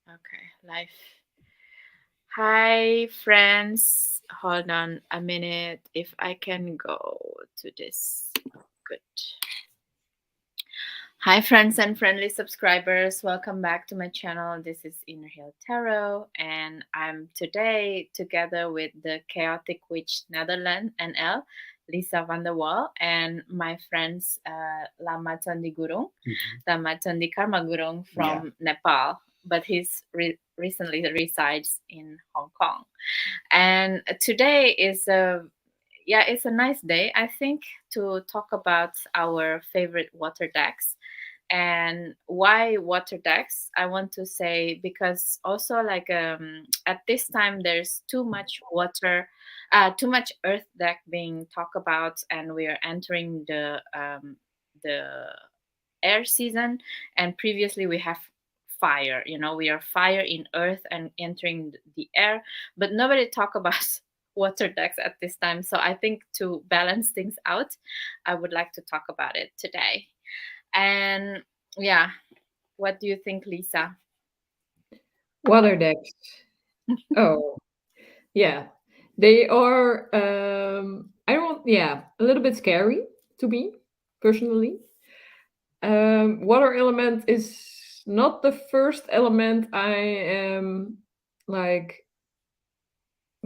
Okay, live. Hi, friends. Hold on a minute. If I can go to this. Good. Hi, friends and friendly subscribers. Welcome back to my channel. This is Inner Hill Tarot, and I'm today together with the Chaotic Witch Netherlands NL, Lisa van der Wal, and my friends Lama Tsondue Gurung, Lama Tsondue Karma Gurung from Nepal, but he's recently resides in Hong Kong. And today is a it's a nice day, I think, to talk about our favorite water decks. And why water decks? I want to say because also like at this time there's too much water, too much earth deck being talked about, and we are entering the air season. And previously we have fire. We are fire in earth and entering the air, but nobody talk about water decks at this time. So I think to balance things out, I would like to talk about it today. And yeah, what do you think, Lisa? Water decks. Oh, yeah. They are, I don't, yeah, a little bit scary to me, personally. Water element is not the first element I am like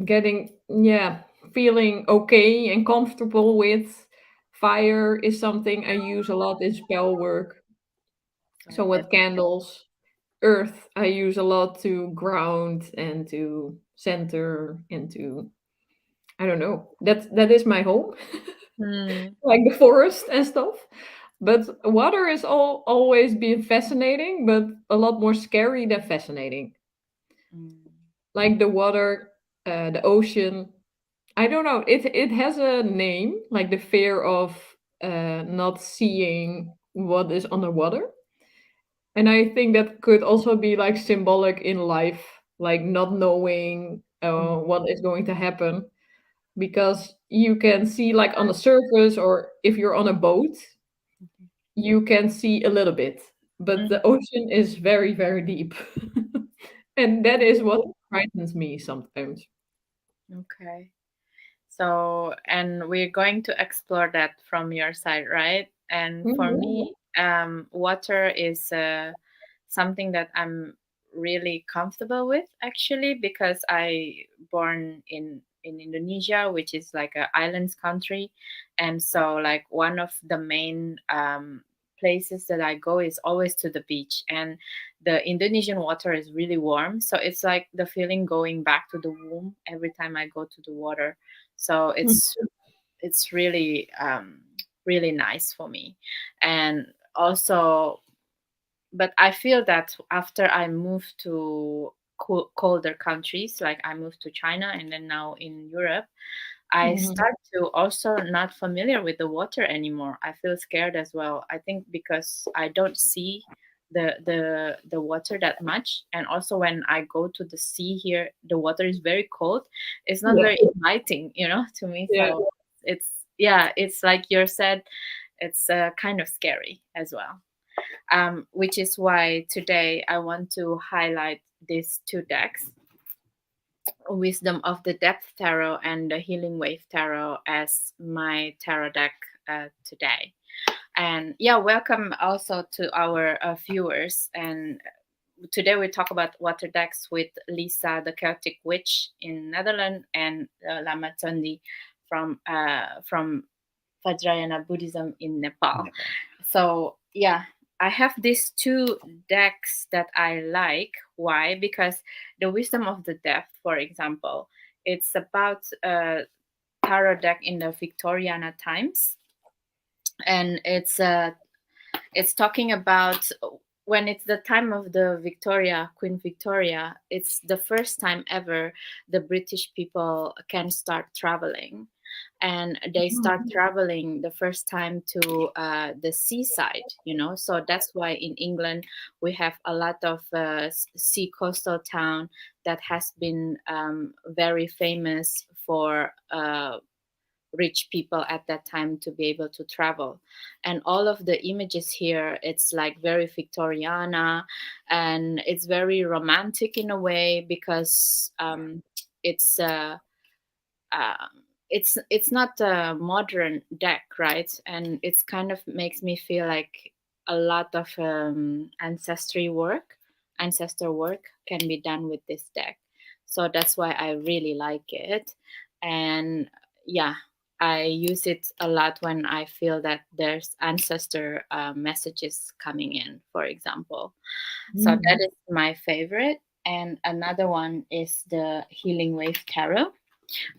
getting, yeah, feeling okay and comfortable with. Fire is something I use a lot in spell work. So That's with candles, earth I use a lot to ground and to center and to, I don't know. That is my home, hmm. like the forest and stuff. But water is always been fascinating, but a lot more scary than fascinating. Mm. Like the water, the ocean. I don't know. It has a name, like the fear of not seeing what is underwater. And I think that could also be like symbolic in life, like not knowing what is going to happen, because you can see like on the surface, or if you're on a boat, you can see a little bit, but Mm. the ocean is very, very deep. And that is what frightens me sometimes. Okay. So, and we're going to explore that from your side, right? And for Mhm. me, water is something that I'm really comfortable with, actually, because I born in Indonesia, which is like a islands country. And so like one of the main places that I go is always to the beach, and the Indonesian water is really warm, so it's like the feeling going back to the womb every time I go to the water. So it's really really nice for me. And also, but I feel that after I moved to colder countries, like I moved to China and then now in Europe, I Mhm. start to also not familiar with the water anymore. I feel scared as well. I think because I don't see the water that much, and also when I go to the sea here, the water is very cold. It's not Yeah. very inviting, to me. Yeah. So it's yeah, it's like you said, it's kind of scary as well. Which is why today I want to highlight these two decks, Wisdom of the Depth Tarot and the Healing Wave Tarot, as my tarot deck today. And yeah, welcome also to our viewers. And today we talk about water decks with Lisa, the Celtic Witch in Netherlands, and Lama Tsondue from Vajrayana Buddhism in Nepal. So yeah, I have these two decks that I like. Why? Because the Wisdom of the Depth, for example, it's about a tarot deck in the Victoriana times, and it's talking about when it's the time of the Victoria, Queen Victoria. It's the first time ever the British people can start traveling, and they start Mhm. traveling the first time to the seaside. So that's why in England we have a lot of sea coastal town that has been very famous for rich people at that time to be able to travel. And all of the images here, it's like very Victoriana, and it's very romantic in a way, because it's it's not a modern deck, right? And it's kind of makes me feel like a lot of ancestor work can be done with this deck. So that's why I really like it. And yeah, I use it a lot when I feel that there's ancestor messages coming in, for example. So that Mm. is my favorite. And another one is the Healing Wave Tarot.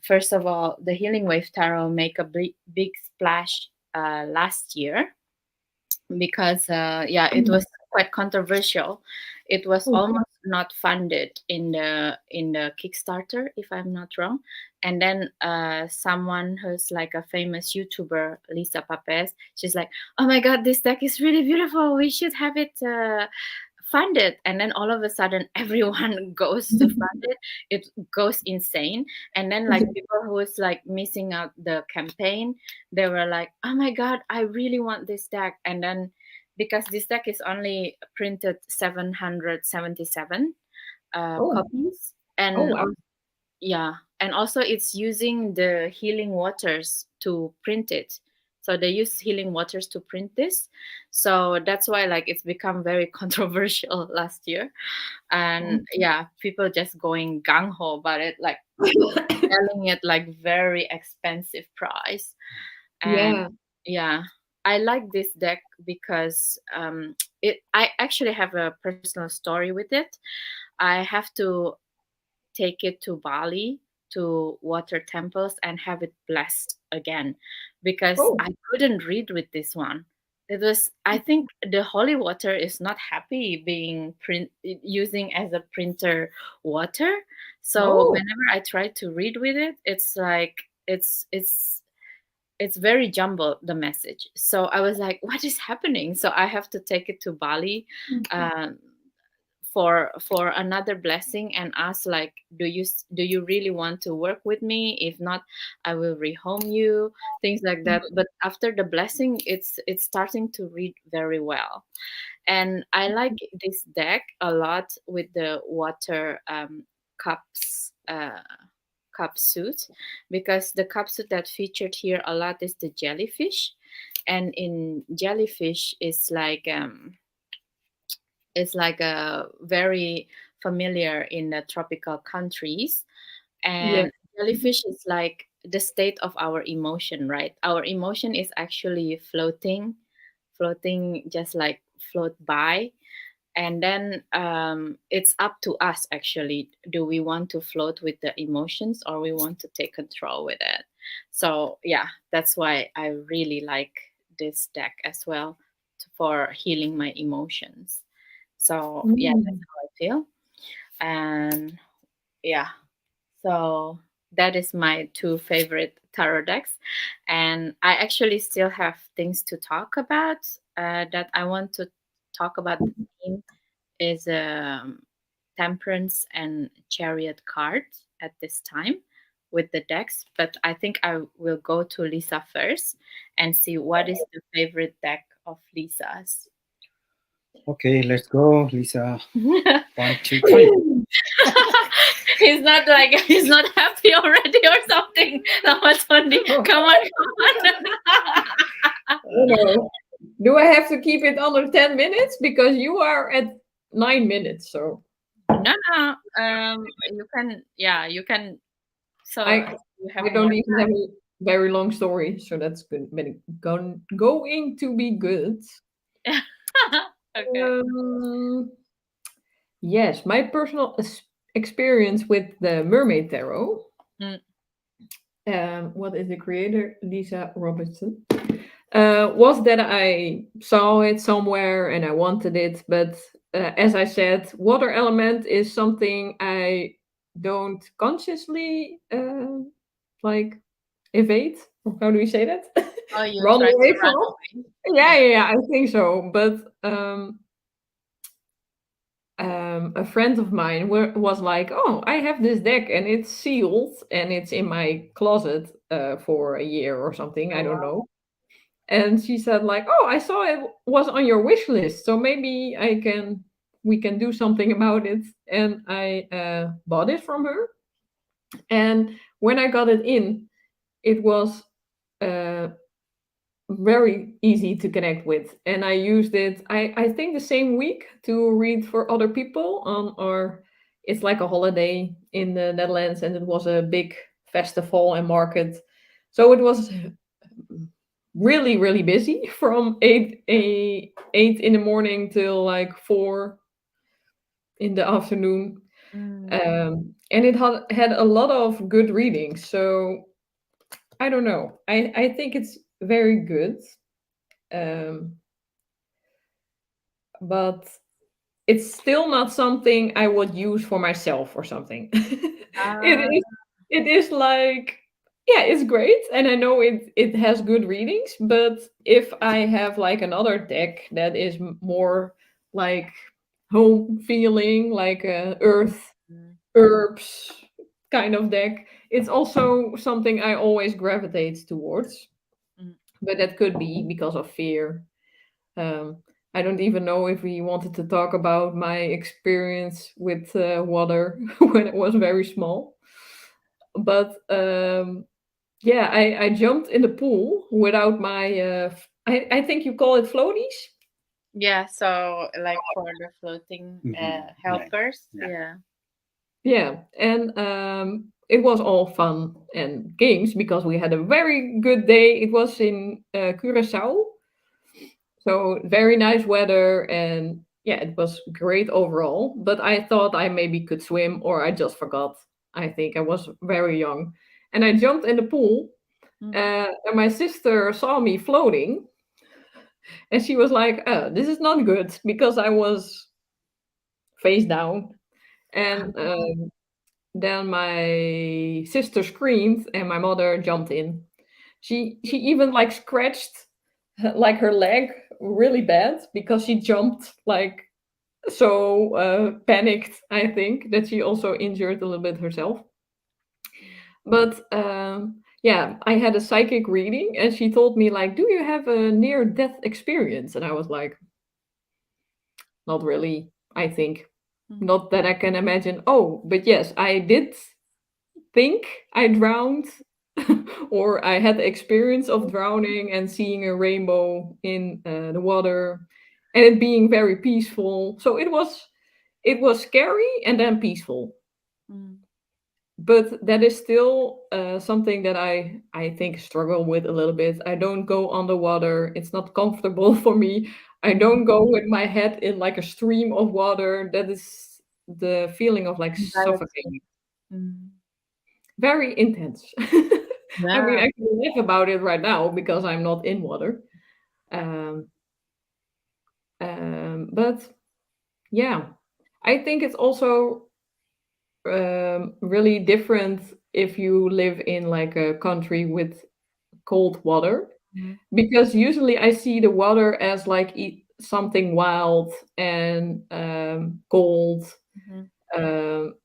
First of all, the Healing Wave Tarot make a big splash last year, because yeah, it was quite controversial. It was Oh, almost not funded in the Kickstarter, if I'm not wrong. And then someone who's like a famous YouTuber, Lisa Papez, she's like, "Oh my God, this deck is really beautiful. We should have it funded." And then all of a sudden, everyone goes to fund it. It goes insane. And then like people who was like missing out the campaign, they were like, "Oh my God, I really want this deck." And then because this deck is only printed 777 oh, copies, oh, and wow. yeah, and also it's using the healing waters to print it. So they use healing waters to print this. So that's why like it's become very controversial last year. And yeah, people just going gung ho about it, like selling it like very expensive price. And Yeah. yeah, I like this deck because it I actually have a personal story with it. I have to take it to Bali to water temples and have it blessed again, because Oh, I couldn't read with this one. It was, I think the holy water is not happy being using as a printer water. So oh. whenever I try to read with it, it's like it's very jumbled, the message. So I was like, what is happening? So I have to take it to Bali um, for another blessing, and ask like, do you really want to work with me? If not, I will rehome you, things like that. But after the blessing, it's starting to read very well. And I like this deck a lot with the water cups cup suit, because the cup suit that featured here a lot is the jellyfish. And in jellyfish is like a very familiar in the tropical countries. Yes. And jellyfish is like the state of our emotion, right? Our emotion is actually floating, just like float by. And then it's up to us, actually, do we want to float with the emotions, or we want to take control with it? So yeah, that's why I really like this deck as well, for healing my emotions. So yeah, that's Mm. how I feel. And yeah, so that is my two favorite tarot decks. And I actually still have things to talk about, that I want to talk about. The theme is temperance and chariot cards at this time with the decks. But I think I will go to Lisa first and see what is the favorite deck of Lisa's. Okay, let's go, Lisa. 1, 2, 3. He's not like he's not happy already or something. Lama Tsondue, Oh, come on, come oh no. Do I have to keep it under 10 minutes? Because you are at 9 minutes, so on. No, no. You can, yeah, you can. So I you I have more don't even have time. a very long story, so that's good. Going to be good. Okay. Um, yes, my personal experience with the Mermaid Tarot. Mm. What is the creator? Lisa Robertson. Was that I saw it somewhere and I wanted it, but as I said, water element is something I don't consciously like evade. Or how do we say that? Oh, you Run try to away run from? away. Yeah, Yeah. yeah, yeah, I think so. But a friend of mine was like, "Oh, I have this deck and it's sealed and it's in my closet. for a year or something. I Oh, don't wow. know. And she said like, "Oh, I saw it was on your wish list, so maybe we can do something about it." And I bought it from her. And when I got it in, it was uh, very easy to connect with, and I used it. I think the same week to read for other people on our. It's like a holiday in the Netherlands, and it was a big festival and market, so it was really busy from 8 in the morning till like 4 in the afternoon. Mm. And it had a lot of good readings, so I don't know, I think it's very good. um, but it's still not something I would use for myself or something. Ah, It is like, yeah, it's great, and I know it has good readings, but if I have like another deck that is more like home feeling, like a earth mm, herbs kind of deck, it's also something I always gravitate towards. mm. But that could be because of fear. um, I don't even know if we wanted to talk about my experience with water when it was very small. But yeah, I jumped in the pool without my, I think you call it floaties. Yeah, so like for the floating Yeah, helpers, yeah. yeah. Yeah, and it was all fun and games because we had a very good day. It was in Curacao, so very nice weather, and yeah, it was great overall. But I thought I maybe could swim, or I just forgot. I think I was very young, and I jumped in the pool. Mm. And my sister saw me floating, and she was like, "Oh, this is not good," because I was face down. And then my sister screamed, and my mother jumped in. She even like scratched like her leg really bad because she jumped like so panicked, I think, that she also injured a little bit herself. But yeah, I had a psychic reading, and she told me like, "Do you have a near death experience?" And I was like, "Not really, I think. Mm. Not that I can imagine." Oh, but yes, I did think I drowned, or I had the experience of drowning and seeing a rainbow in the water, and it being very peaceful. So it was scary and then peaceful. Mm. But that is still something that I think struggle with a little bit. I don't go underwater. It's not comfortable for me. I Mm. don't go with my head in like a stream of water. That is the feeling of like Anxiety. suffocating. Mm. Very intense. I mean, Yeah. I can laugh about it right now because I'm not in water. Um, but yeah, I think it's also really different if you live in like a country with cold water, Mm. because usually I see the water as like something wild and cold, Mhm.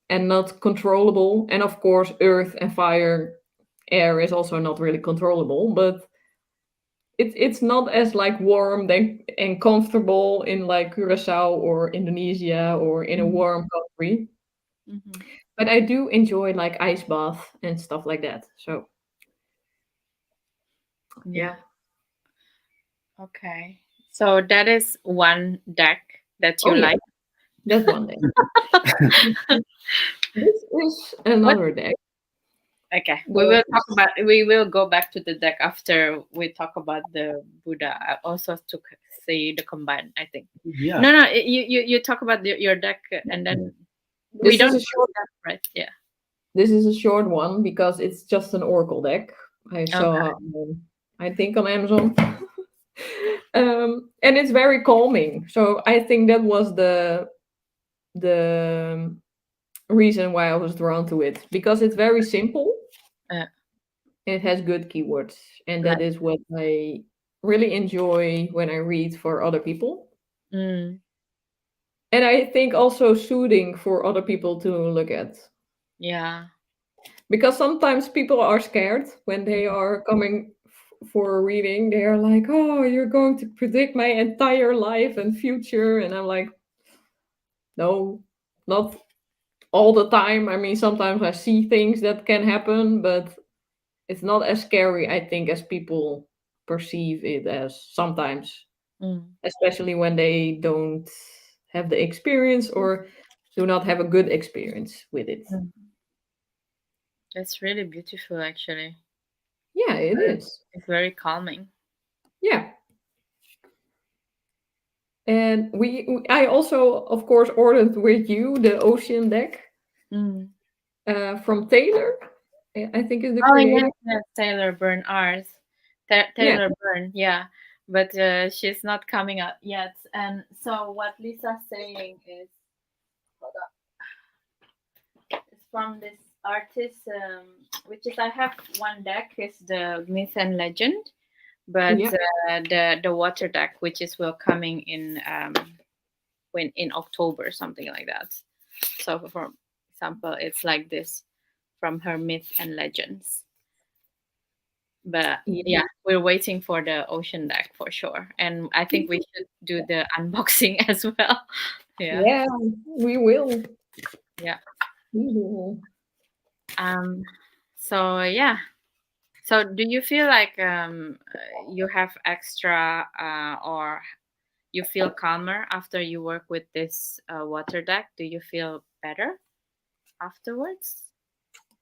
and not controllable. And of course, earth and fire, air is also not really controllable, but it's not as like warm and comfortable in like Curacao or Indonesia or in a Mhm. warm country. Mhm. But I do enjoy like ice bath and stuff like that. So Yeah. yeah. Okay. So that is one deck that Oh you yeah, like. that's one day. This is What? another deck. Okay. That is, We will go back to the deck after we talk about the Buddha. I also took say the combine, I think. Yeah. No, no, you talk about your deck and then we this don't is a do short that, right? Yeah. this is a short one because it's just an oracle deck. I Okay. saw, I think on Amazon. And it's very calming. So I think that was the reason why I was drawn to it, because it's very simple. Uh, It has good keywords, and that like is what I really enjoy when I read for other people. mm, And I think also soothing for other people to look at. yeah. Because sometimes people are scared when they are coming for a reading. They are like, "Oh, you're going to predict my entire life and future," and I'm like, "No, not all the time. I mean, sometimes I see things that can happen, but it's not as scary, I think, as people perceive it as sometimes, Mm. especially when they don't have the experience or do not have a good experience with it." Mm. It's really beautiful, actually. Yeah, it is. It's very calming. Yeah. And I also, of course, ordered with you the Ocean deck Mm. from Taylor. I think is the Oh yes, creator. yes, Taylor Byrne. Yeah. Taylor Byrne, yeah, but she's not coming up yet. And so what Lisa's saying is, hold on, it's from this artist, which is I have one deck is the Myth and Legend, but Yeah. the water deck, which is will coming in when in October, something like that. So for example, it's like this from her Myth and Legends. But Yeah. yeah, we're waiting for the ocean deck for sure, and I think we should do the unboxing as well. Yeah, Yeah, we will. yeah. We will. um so yeah, so do you feel like you have extra or you feel calmer after you work with this water deck? Do you feel better afterwards?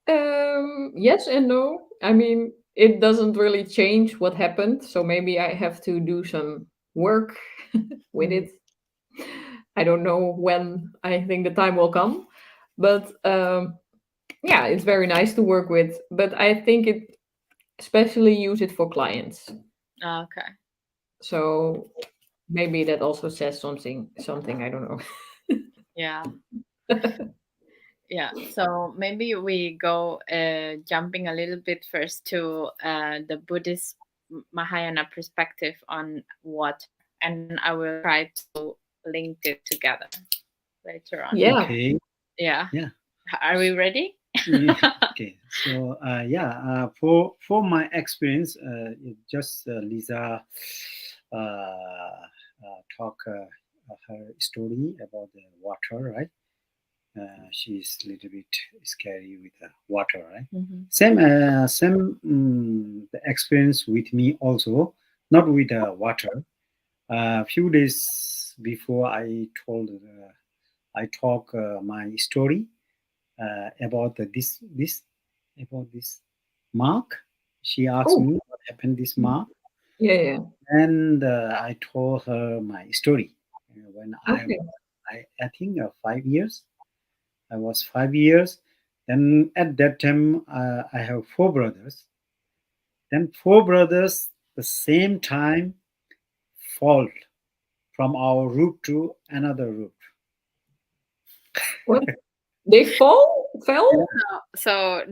Yes and no. I mean, it doesn't really change what happened, so maybe I have to do some work with Mm. it. I don't know when. I think the time will come, but yeah, it's very nice to work with. But I think it especially use it for clients. Oh, okay. So maybe that also says something, I don't know. Yeah. Yeah, so maybe we go jumping a little bit first to the Buddhist Mahayana perspective on water, and then I will try to link it together later on. Yeah. Okay. Yeah, Yeah. are we ready? Yeah. Okay. So for my experience, just Lisa talk her story about the water, right? She's a little bit scary with the water, right? Hmm. Same the experience with me also, not with the water. A few days before I talk my story about this mark. She asked Oh, me what happened this mark, yeah, yeah. and I told her my story. When Okay. I think 5 years. I was 5 years. Then at that time, I have four brothers. Then four brothers the same time fall from our roof to another roof. What? They fell? So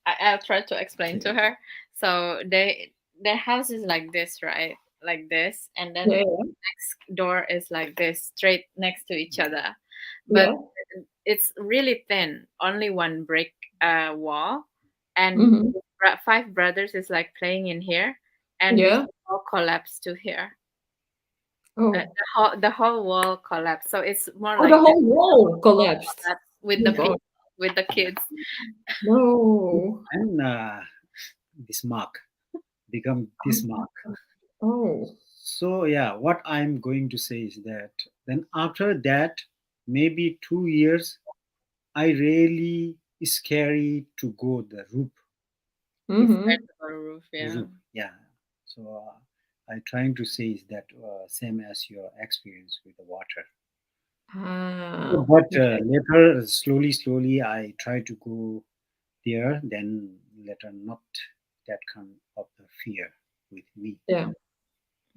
I'll try to explain to her. So their house is like this, right? Like this, and then Yeah, yeah. next door is like this, straight next to each other. But Yeah. it's really thin, only one brick wall, and Mhm. five brothers is like playing in here, and this Yeah. all collapsed to here. Oh. The whole wall collapsed, so it's more Oh, the like this. whole wall collapsed. Collapsed with Oh the my God. people, with the Yeah. kids. No. And this mark become this mark. Oh. So yeah, what I'm going to say is that then after that, maybe 2 years, I really scary to go the It's hard Mhm. to go to roof, yeah. roof. Yeah. So I trying to say is that same as your experience with the water. Ah. But Okay. later, slowly, I try to go there. Then later, not that kind of the fear with me. Yeah.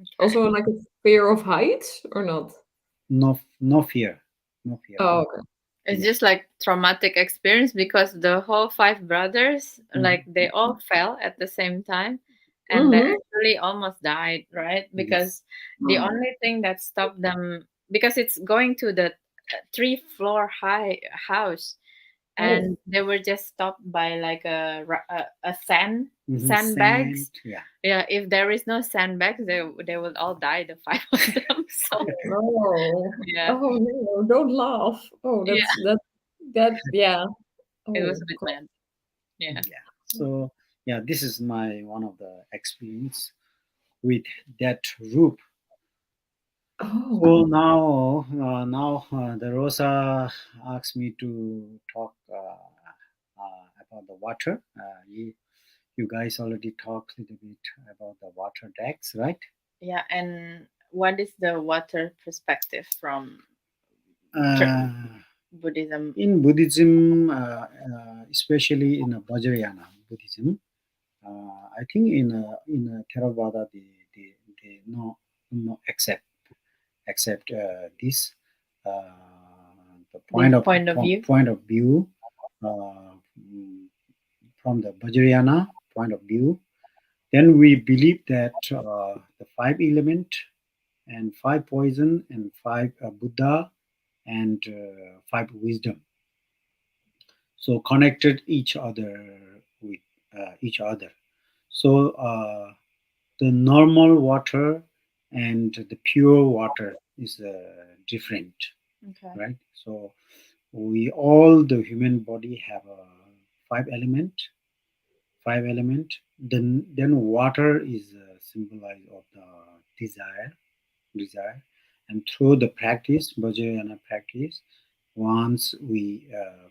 Okay. Also like a fear of heights or not? No, no fear, no fear. Oh, okay. It's Yeah. just like traumatic experience because the whole five brothers, like Mhm. they all fell at the same time, and they Mhm. actually almost died, right? Yes. Because the only thing that stopped them, because it's going to the three floor high house, Oh. and they were just stopped by like a sandbags. Sand, yeah. Yeah, if there is no sandbags, they will all die, the five of them. So Oh no. yeah, Oh no, don't laugh. Oh, yeah, that yeah. it was Oh a bit God. mad. Yeah. Yeah. So yeah, this is my one of the experience with that group. Oh. So now the Rosa asked me to talk about the water. You guys already talked a little bit about the water decks, right? Yeah, and what is the water perspective from Uh, Buddhism? in Buddhism, especially in Vajrayana Buddhism, I think in Theravada they no accept this the This point of view? point of view uh, mm, from the Vajrayana point of view. Then we believe that the five element and five poison and five Buddha and five wisdom. So connected each other with each other. So the normal water and the pure water is different, Okay. right? So we all the human body have a five element. Then water is a symbolize of the desire, and through the practice, Vajrayana practice, once we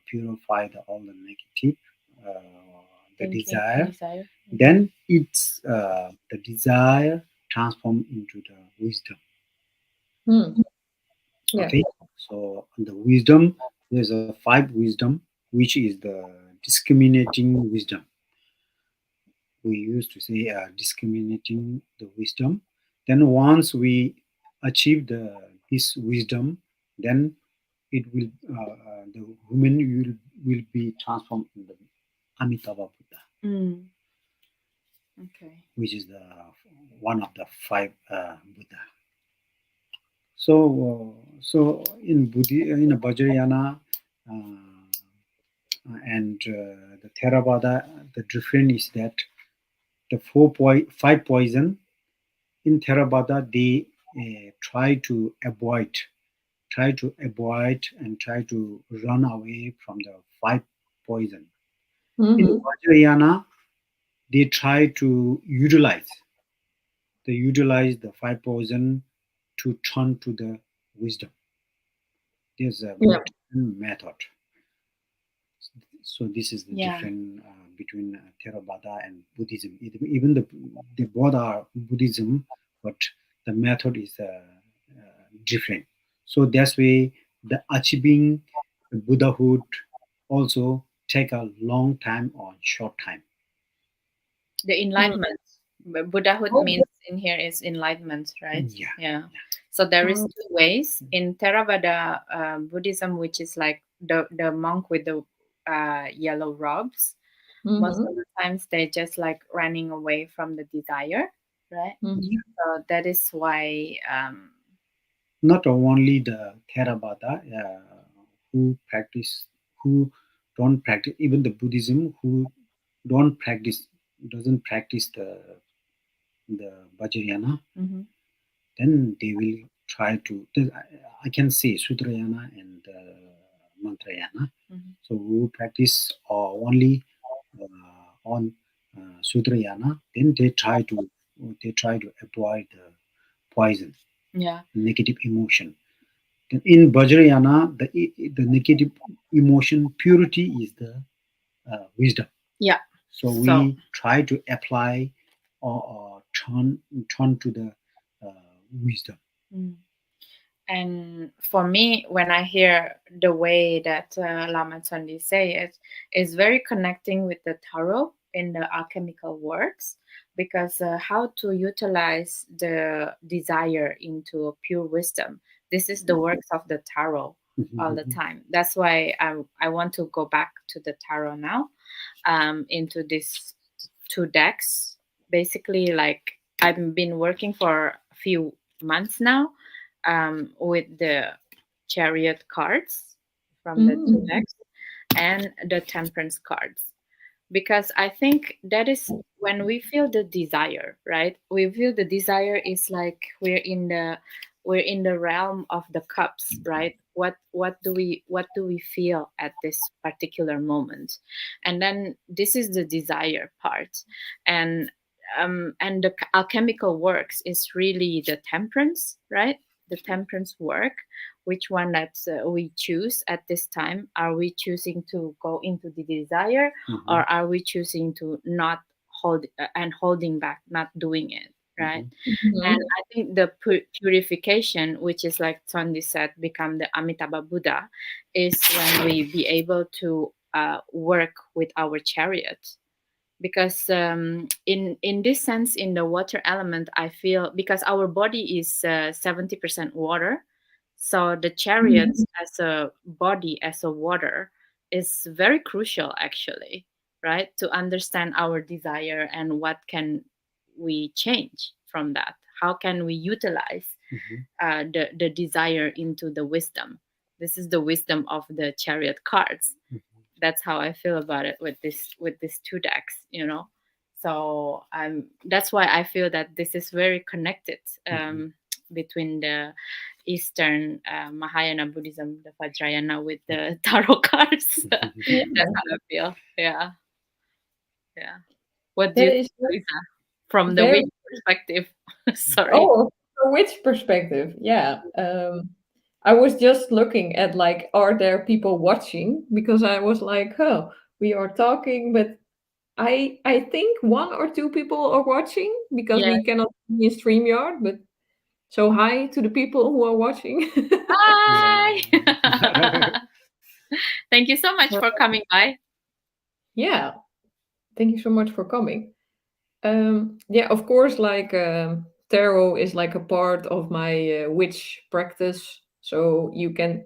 purify all the negative, the Thinking, desire, desire. then it's the desire transform into the wisdom. Hmm. Yeah. Okay, so the wisdom, there's a five wisdom, which is the discriminating wisdom. We used to say discriminating the wisdom. Then once we achieve this wisdom, then it will the human will be transformed in the Amitabha Buddha, Mm. Okay. which is the one of the five Buddha. So so in in Vajrayana and the Theravada, the difference is that the five poison in Theravada they try to avoid and try to run away from the five poison. In Mm-hmm. Vajrayana, they try to utilize the five poison to turn to the wisdom. There's a Yeah. different method. So this is the Yeah. difference between Theravada and Buddhism. Even they both are Buddhism, but the method is different. So that's why the achieving the Buddhahood also take a long time or short time. The Mm. enlightenment. Buddhahood Oh. means in here is enlightenment, right? Yeah, Yeah. So there is Oh. two ways in Theravada Buddhism, which is like the monk with the yellow robes. Most Mm-hmm. of the times they just like running away from the desire, right? Mm-hmm. So that is why not only the Theravada who practice who don't practice even the Buddhism who don't practice doesn't practice the Vajrayana, mhm, then they will try to. I can say Sutrayana and Mantrayana. mhm. So who practice only on Sutrayana, then they try to avoid the poison, Yeah. negative emotion. Then in Vajrayana, the negative emotion purity is the wisdom. Yeah. So So we try to apply or turn to the wisdom. mm. And for me, when I hear the way that Lama Tsondue say it, is very connecting with the tarot in the alchemical works, because how to utilize the desire into pure wisdom. This is the works of the tarot all the Mhm. time. That's why I want to go back to the tarot now, into these two decks. Basically, like I've been working for a few months now with the chariot cards from the two Mm. decks, and the temperance cards, because I think that is when we feel the desire, right? We feel the desire is like we're in the realm of the cups, right? What do we feel at this particular moment? And then this is the desire part. And the alchemical works is really the temperance, right? The temperance work, which one that we choose at this time. Are we choosing to go into the desire, Mhm. or are we choosing to not hold and holding back, not doing it, right? Mhm. And Mhm. I think the purification, which is like Tondi said, become the Amitabha Buddha, is when we be able to work with our chariot. Because in this sense, in the water element, I feel, because our body is 70% water, so the chariots Mhm. as a body, as a water, is very crucial actually, right? To understand our desire and what can we change from that, how can we utilize Mhm. the desire into the wisdom. This is the wisdom of the chariot cards. Mhm. That's how I feel about it with these two decks, So that's why I feel that this is very connected, Mhm. between the Eastern Mahayana Buddhism, the Vajrayana, with the tarot cards. That's Yeah, how I feel. Yeah, yeah. What do that you is think, Lisa, from the very. witch perspective? Sorry. Oh, from which perspective? Yeah. I was just looking at like, are there people watching? Because I was like, oh, we are talking, but I think one or two people are watching because Yeah. we cannot be in StreamYard. But so hi to the people who are watching. Hi. Yeah. Thank you so much So, for coming by. yeah, thank you so much for coming. Yeah, of course, like tarot is like a part of my witch practice. So you can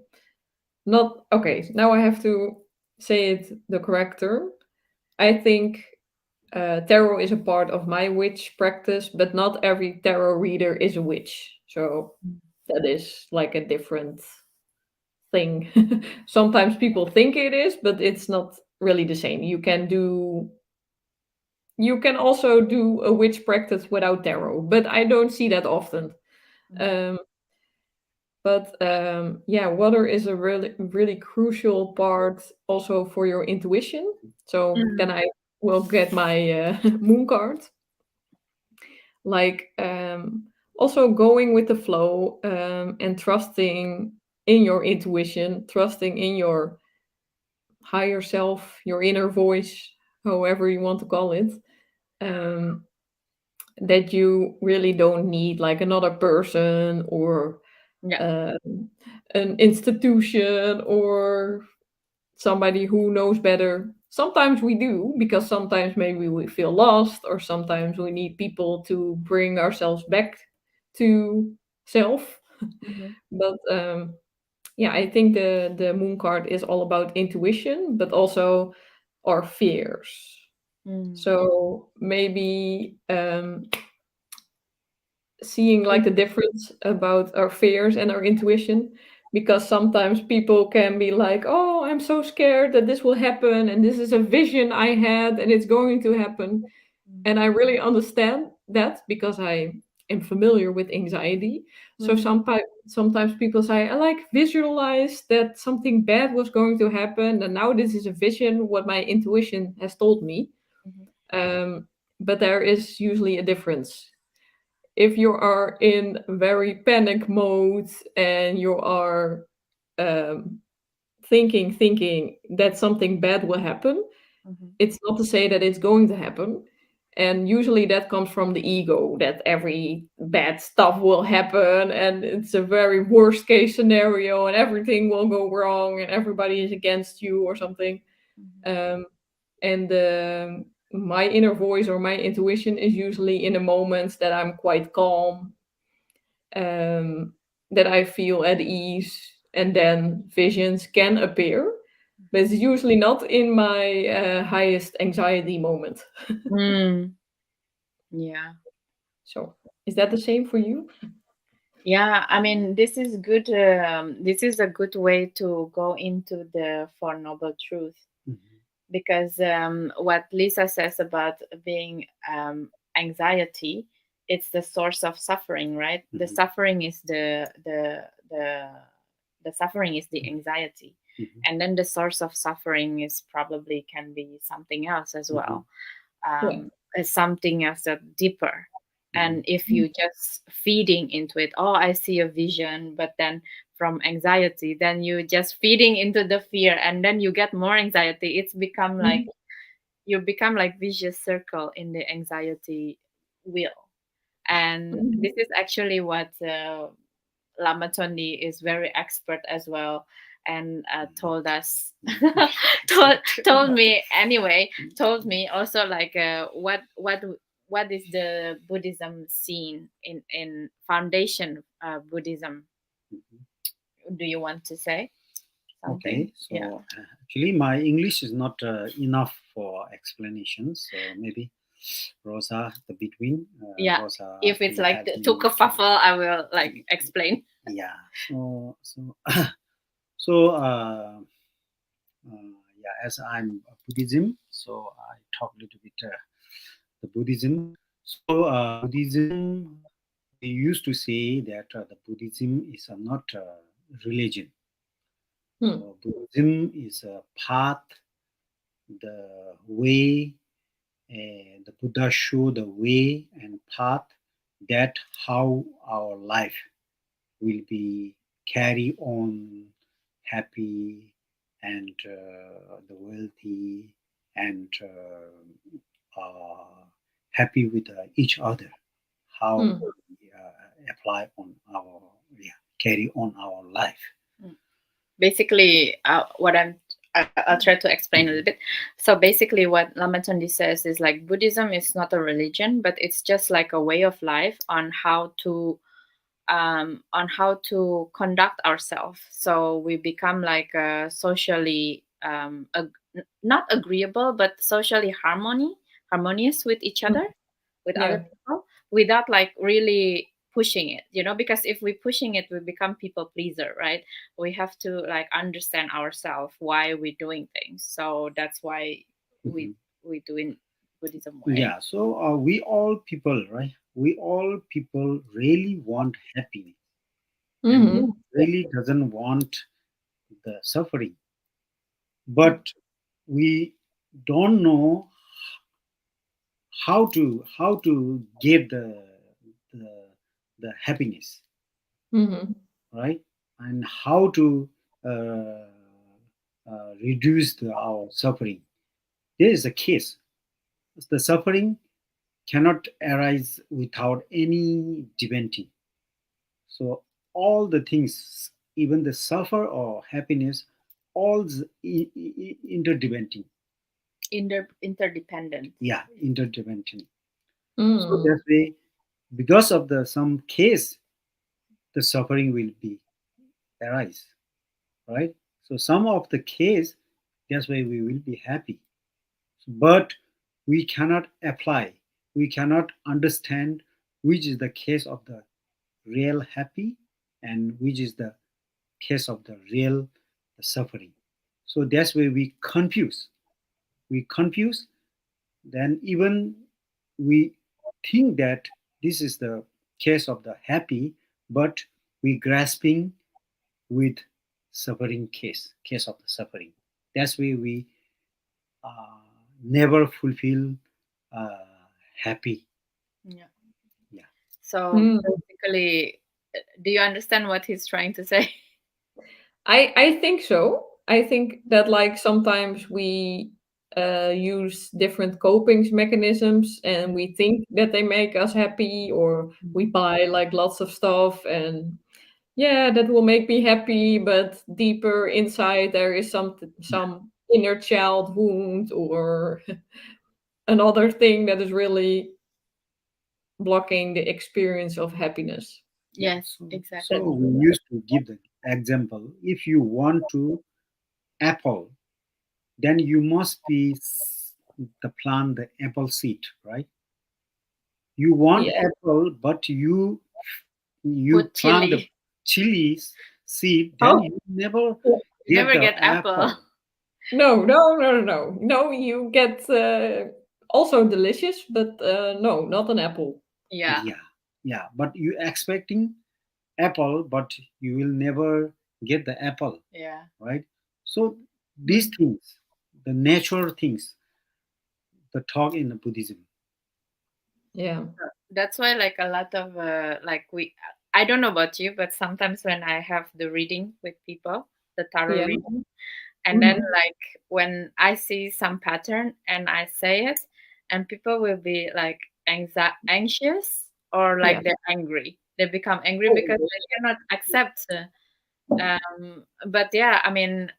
not okay. Now I have to say it the correct term. I think tarot is a part of my witch practice, but not every tarot reader is a witch. So that is like a different thing. Sometimes people think it is, but it's not really the same. You can also do a witch practice without tarot, but I don't see that often. Um, but yeah, water is a really crucial part also for your intuition. So then Mm, I will get my moon card. Like also going with the flow and trusting in your intuition, trusting in your higher self, your inner voice, however you want to call it. Um, that you really don't need like another person or yeah. um, an institution or somebody who knows better. Sometimes we do, because sometimes maybe we feel lost, or sometimes we need people to bring ourselves back to self. Mhm. But yeah, I think the moon card is all about intuition, but also our fears. Mm. So maybe seeing like the difference about our fears and our intuition, because sometimes people can be like, oh, I'm so scared that this will happen and this is a vision I had and it's going to happen. Mm. And I really understand that because I am familiar with anxiety. So Mhm. sometimes people say, I like visualize that something bad was going to happen and now this is a vision what my intuition has told me. Mhm. um, but there is usually a difference. If you are in very panic mode and you are um, thinking that something bad will happen, Mhm. it's not to say that it's going to happen. And usually that comes from the ego, that every bad stuff will happen and it's a very worst case scenario and everything will go wrong and everybody is against you or something. Mhm. um, and my inner voice or my intuition is usually in the moments that I'm quite calm, um, that I feel at ease, and then visions can appear, but it's usually not in my highest anxiety moment. Mm. Yeah. So, is that the same for you? Yeah, I mean, this is good. This is a good way to go into the Four Noble Truths, Mhm, because what Lisa says about being anxiety, it's the source of suffering, right? The mhm, suffering is the suffering is the anxiety, mhm, and then the source of suffering is probably can be something else as mhm, well, Yeah. as something as a deeper. mhm, And if you just feeding into it, oh, I see a vision, but then from anxiety, then you just feeding into the fear, and then you get more anxiety. It's become like Mhm. you become like vicious circle in the anxiety wheel. And Mhm. this is actually what Lama Tsondue is very expert as well, and told us, told told me anyway, told me also like what is the Buddhism scene in foundation Buddhism. mhm. Do you want to say something? Okay, Yeah. so actually, my English is not enough for explanation. So maybe Rosa, the between Yeah. Rosa If it's will like help to me to. kerfuffle, I will like explain. Yeah. So yeah, as I'm a Buddhism, so I talk a little bit the Buddhism. So Buddhism, we used to say that the Buddhism is not a religion. Hmm. So Buddhism is a path, the way, the Buddha showed the way and path that how our life will be carry on happy and the wealthy and happy with each other. How Hmm. we apply on our yeah, carry on our life. Basically, I'll try to explain a little Mhm. bit. So basically, what Lama Tsondue says is like Buddhism is not a religion, but it's just like a way of life on how to conduct ourselves. So we become like socially not agreeable, but socially harmonious with each Hmm. other, with other Yeah. people, without like really pushing it, because if we pushing it, we become people pleaser, right? We have to like understand ourselves why we're doing things. So that's why we Mhm. we do in Buddhism way. Yeah, so we all people, right? We all people really want happiness and Hmm. really doesn't want the suffering, but we don't know how to get the, the happiness, Hmm. right? And how to reduce our suffering. There is a case. The suffering cannot arise without any divinity. So all the things, even the suffer or happiness, all interdependent. Interdependent. Yeah, interdependent. So Hmm. that way, because of the some case, the suffering will be arise, right? So some of the case, that's why we will be happy. But we cannot apply, we cannot understand which is the case of the real happy and which is the case of the real suffering. So that's where we confuse. We confuse, then even we think that this is the case of the happy, but we grasping with suffering case of the suffering. That's why we uh, never fulfill uh, happy. Yeah. Yeah. So Hmm. basically, do you understand what he's trying to say? I think so. I think that like sometimes we use different coping mechanisms and we think that they make us happy, or we buy like lots of stuff and yeah, that will make me happy, but deeper inside there is Yeah. some inner child wound or another thing that is really blocking the experience of happiness. Yeah. Yes, So exactly. we used to give the example. If you want to apple, then you must be the plant the apple seed, right? You want Yeah. apple, but you Put plant the chili. chili seed, then Oh, you never yeah. You get never the get apple. apple. No, no, no, no, no. No, you get also delicious, but no, not an apple. Yeah. Yeah, yeah. But you expecting apple, but you will never get the apple, Yeah. right? So these Mm. things, the natural things, the talk in the Buddhism. Yeah. That's why, like, a lot of like, I don't know about you, but sometimes when I have the reading with people, the tarot Yeah. reading, and then, Mhm. like, when I see some pattern and I say it, and people will be like anxious, or Yeah. like they're angry. They become angry Oh, because they cannot accept. But yeah, I mean,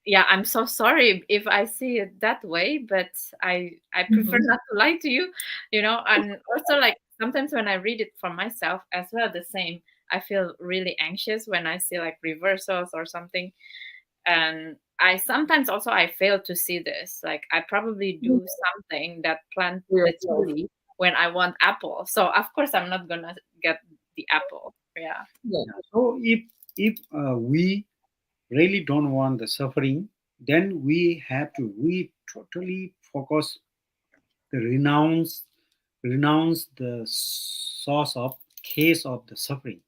yeah, I'm so sorry if I see it that way, but I prefer mhm. not to lie to you, and also, like, sometimes when I read it for myself as well, the same. I feel really anxious when I see like reversals or something, and I sometimes also I fail to see this. Like, I probably do something that plant For the yourself. chili when I want apple. So of course I'm not gonna get the apple. Yeah. Yeah. Yeah. So if we really don't want the suffering, then we totally focus the renounce the source of case of the suffering.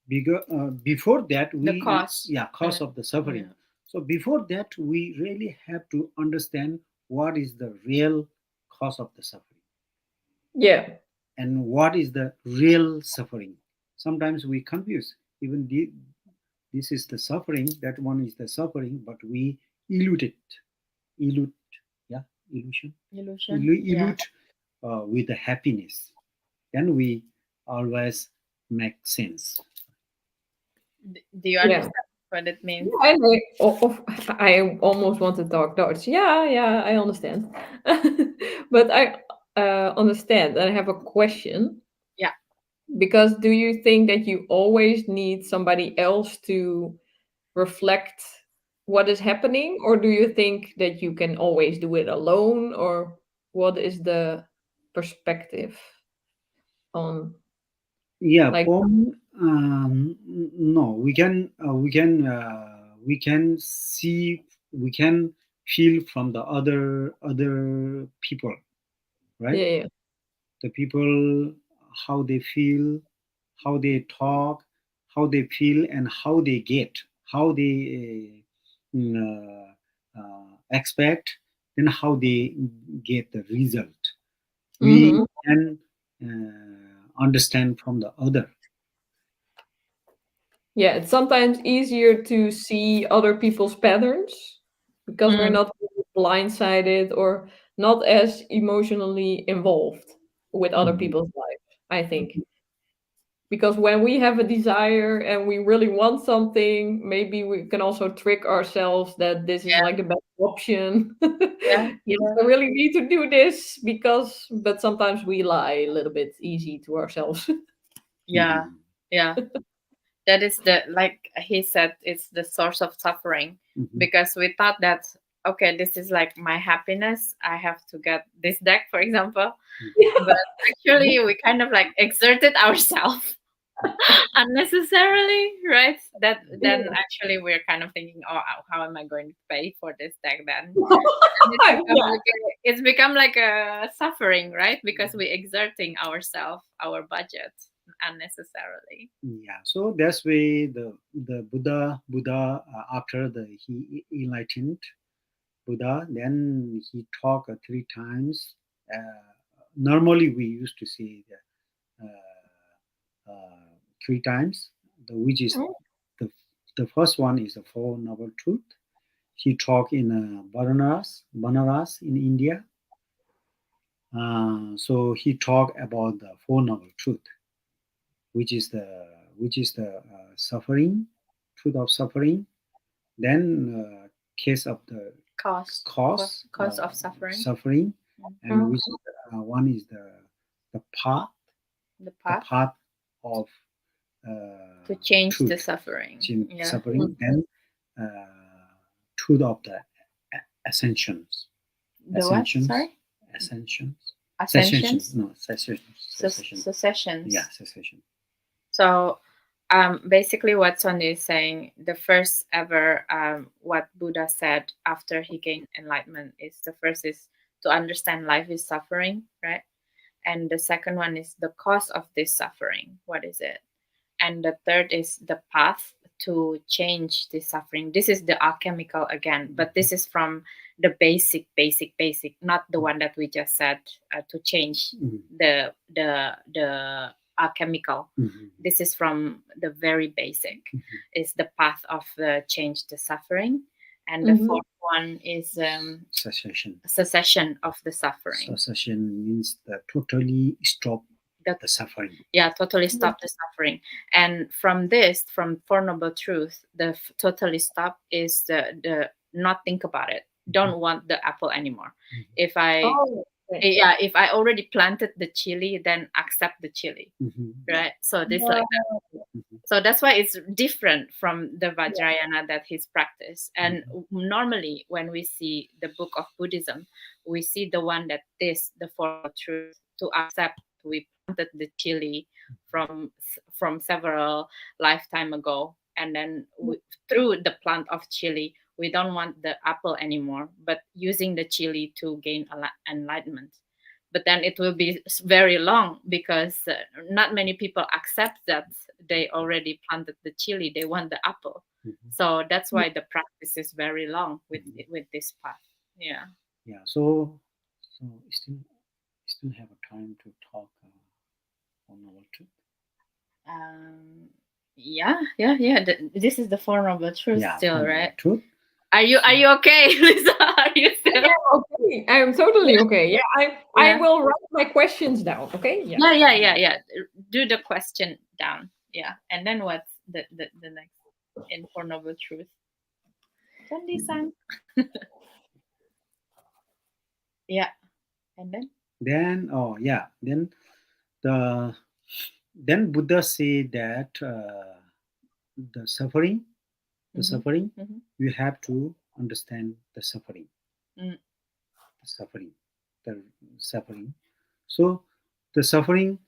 Because before that The we cause. yeah cause of the suffering. Yeah. So before that we really have to understand what is the real cause of the suffering Yeah. and what is the real suffering. Sometimes we confuse even this is the suffering, that one is the suffering, but we elude it, elude, yeah, illusion, Illusion. Yeah. elude with the happiness. Then we always make sense. Do you Yeah. understand what it means? Yeah, I almost want to talk Dutch. Yeah, yeah, I understand. But I understand. I have a question. Yeah. Because do you think that you always need somebody else to reflect what is happening, or do you think that you can always do it alone, or what is the perspective on Yeah, like for me, no, we can see, we can feel from the other people, right? yeah, yeah. The people, how they feel, how they talk, how they feel, and how they get, how they expect, and how they get the result. We Mhm. can understand from the other. Yeah, it's sometimes easier to see other people's patterns because we're Mm, not really blindsided or not as emotionally involved with other Mhm. people's life, I think. Because when we have a desire and we really want something, maybe we can also trick ourselves that this is yeah. like the best option. Yeah. Yes, Yeah. I really need to do this because, but sometimes we lie a little bit easy to ourselves. Yeah. Mhm. Yeah. That is the, like he said, it's the source of suffering, Mhm. because we thought that, okay, this is like my happiness, I have to get this deck, for example, but actually we kind of like exerted ourselves unnecessarily, right? That then Yeah. actually we're kind of thinking, oh, how am I going to pay for this deck then? And Yeah. it's become like a suffering, right? Because we exerting ourselves, our budget unnecessarily. Yeah, so that's why the Buddha after he enlightened Buddha, then he talked 3 times. Normally we used to say that 3 times, which is Oh, the the first one is the Four Noble Truth. He talked in Banaras in India. So he talked about the Four Noble Truth, which is the suffering, truth of suffering. Then case of the Cause of suffering. suffering, and oh, which is one is the path, The the path path of to change the truth, suffering. Yeah. suffering. Then truth of the ascensions, The what? ascensions, Sorry? ascensions, cessations, Ascensions? no cessations, cessation. Yeah, Secessions. cessation. So basically, what Sondi is saying, the first ever what Buddha said after he gained enlightenment is the first is to understand life is suffering, right? And the second one is the cause of this suffering. What is it? And the third is the path to change this suffering. This is the alchemical again, but this is from the basic, not the one that we just said, to change the alchemical. This is from the very basic. Is the path of the change the suffering. And the fourth one is cessation of the suffering. Cessation means that totally stop the suffering. Yeah, totally stop the suffering. And from this, from Four Noble Truth, the totally stop is the not think about it. Don't want the apple anymore. If I if I already planted the chili, then accept the chili, right? So this like that. So that's why it's different from the Vajrayana that he's practiced. And normally, when we see the book of Buddhism, we see the one that the Four Noble Truth to accept. We planted the chili from several lifetime ago, and then through the plant of chili, we don't want the apple anymore, but using the chili to gain enlightenment. But then it will be very long because not many people accept that they already planted the chili. They want the apple. So that's why the practice is very long with this path. Yeah. Yeah. So still have a time to talk on Noble Truth. Yeah. This is the Four Noble Truth still, right? Truth. Are you okay, Lisa? Are you still? Yeah, okay. I'm totally okay. Yeah, I will write my questions down. Okay. Yeah. Do the question down. Yeah, and then what's the next in Four Noble Truth? Sandi-san. Yeah, and then. Then Buddha said that the suffering, you have to understand the suffering. The suffering. So the suffering,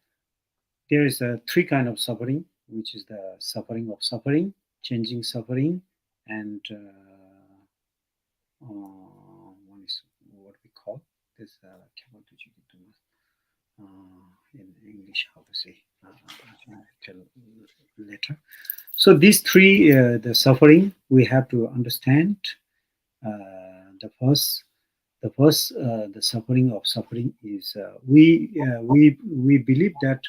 there is three kind of suffering, which is the suffering of suffering, changing suffering, and one is what we call this in English, how to say, tell later. So these three, the suffering, we have to understand. The first, the suffering of suffering is we believe that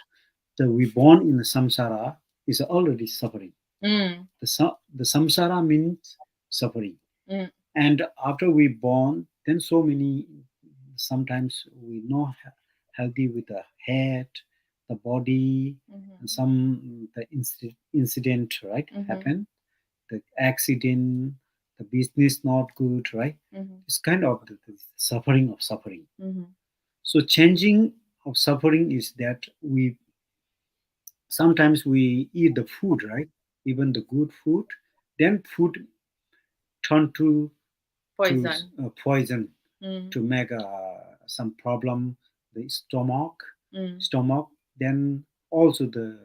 we born in the samsara is already suffering. The samsara means suffering, and after we born, then so many. Sometimes we know healthy with the head, the body, and some the incident right happen, the accident, the business not good, right? It's kind of the suffering of suffering. So changing of suffering is that we sometimes we eat the food, right? Even the good food, then food turn to poison to make some problem the stomach. Then also the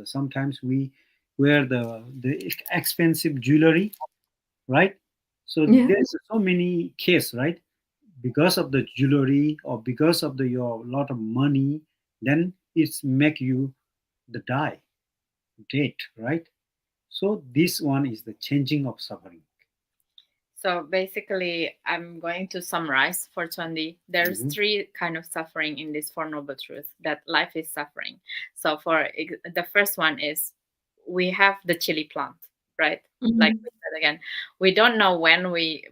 sometimes we wear the expensive jewelry, right? So there's so many case, right? Because of the jewelry or because of your lot of money, then it's make you the dead, right? So this one is the changing of suffering. So basically, I'm going to summarize for Chandi. There's three kind of suffering in this Four Noble Truth, that life is suffering. So for the first one is we have the chili plant, right? Like we said again, we don't know when we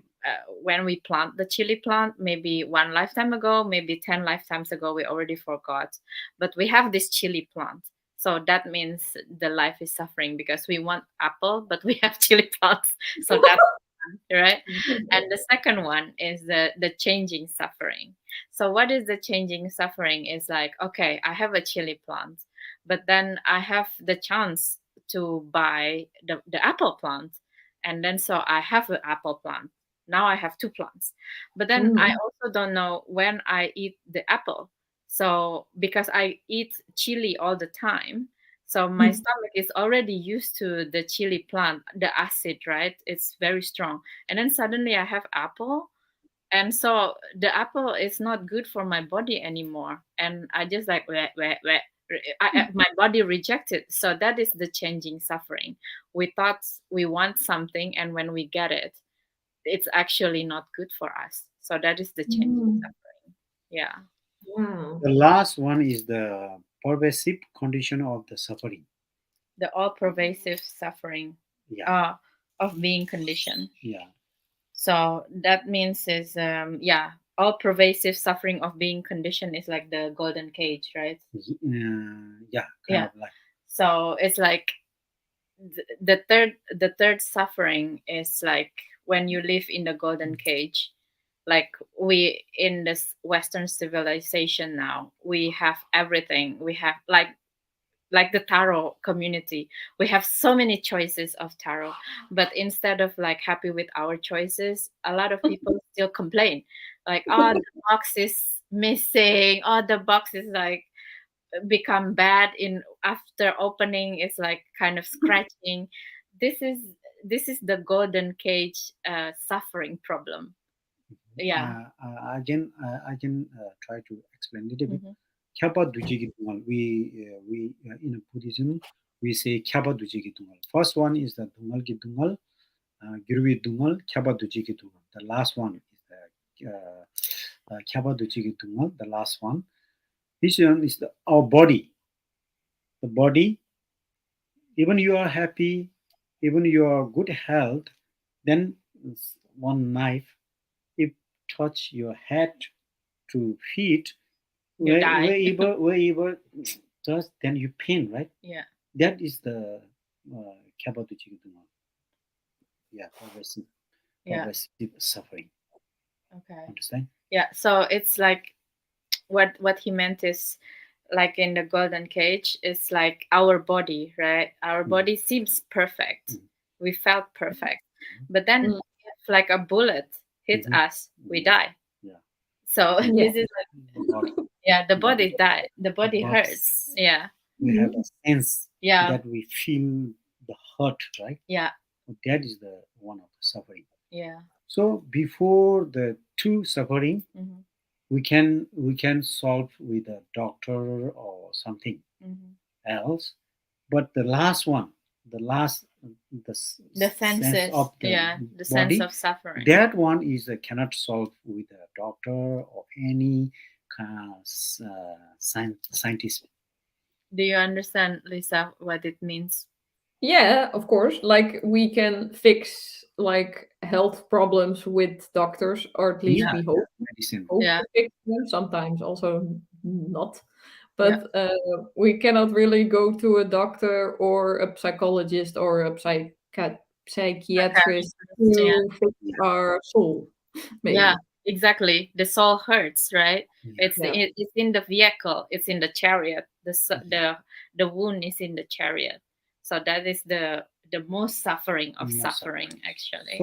plant the chili plant. Maybe one lifetime ago, maybe 10 lifetimes ago, we already forgot. But we have this chili plant. So that means the life is suffering because we want apple, but we have chili plants. So that's right. And the second one is the changing suffering. So what is the changing suffering is like, okay, I have a chili plant, but then I have the chance to buy the apple plant, and then so I have an apple plant. Now I have two plants, but then I also don't know when I eat the apple. So because I eat chili all the time, So my stomach is already used to the chili plant, the acid, right? It's very strong. And then suddenly I have apple, and so the apple is not good for my body anymore, and I just like weh. My body rejected. So that is the changing suffering. We thought we want something, and when we get it, it's actually not good for us. So that is the changing Mm. suffering. Yeah. Wow. The last one is the pervasive condition of the suffering. The all pervasive suffering Yeah, uh, of being conditioned. yeah, So that means is yeah, all pervasive suffering of being conditioned is like the golden cage, right? yeah, kind Yeah. of like. So it's like the third suffering is like when you live in the golden cage. Like we in this Western civilization now, we have everything. We have like the tarot community, we have so many choices of tarot, but instead of like happy with our choices, a lot of people still complain, like, oh, the box is missing, oh, the box is like become bad in after opening, it's like kind of scratching. This is the golden cage suffering problem. Yeah. I can try to explain a little bit. Hmm. Kyaba dujigi dungal. We in Buddhism we say kyaba dujigi dungal. First one is the dungal ki dungal, girvi dungal, kyaba dujigi dungal. The last one is the kyaba dujigi dungal. The last one. This one is our body. The body, even you are happy, even you are good health, then one knife, if touch your head to feet, You die. wherever touch, then you pain, right? Yeah. That is the Kabadu Chiguduma. Yeah, Yeah. progressive suffering. Okay. Understand? Yeah, so it's like what he meant is like in the golden cage, it's like our body, right? Our Mm, body seems perfect, mm, we felt perfect, but then Mm. if like a bullet hits mhm, us, we yeah, die. yeah. So The Yeah. this is like, body, yeah, the body, body die, the the body hurts. bodies. Yeah. We have Mhm. a sense Yeah. that we feel the hurt, right? Yeah. So that is the one of the suffering. Yeah. So before the two suffering, Hmm. we can solve with a doctor or something Hmm. else. But the last one, the last, the The sense senses, of the yeah, the sense body, of suffering. that one is cannot solve with a doctor or any kind of scientist. Do you understand, Lisa, what it means? Yeah, of course. Like we can fix like health problems with doctors, or at least Yeah, Yeah. we yeah, hope medicine. hope Yeah. to fix them. Sometimes also not. Yeah. But we cannot really go to a doctor or a psychologist or a psychiatrist Psychiatrist, yeah. to fix Yeah, our soul, Yeah, maybe. exactly. The soul hurts, right? yeah, It's Yeah. it's in the vehicle. It's in the chariot. yeah. The wound is in the chariot. So that is the most suffering of Most suffering, suffering. actually.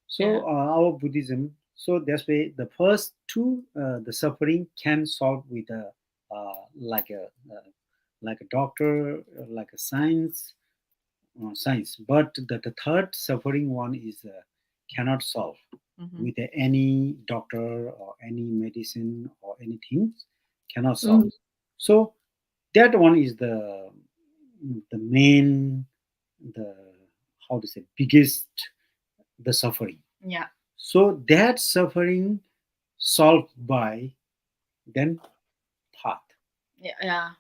So Yeah. our Buddhism. So that's why the first two, the suffering can solve with a like a doctor, like a science. But the third suffering one is cannot solve Hmm. with any doctor or any medicine or anything. Cannot solve. Mhm. So that one is the main, the how to say, biggest, the suffering. Yeah. So that suffering solved by then path. Yeah. Yeah.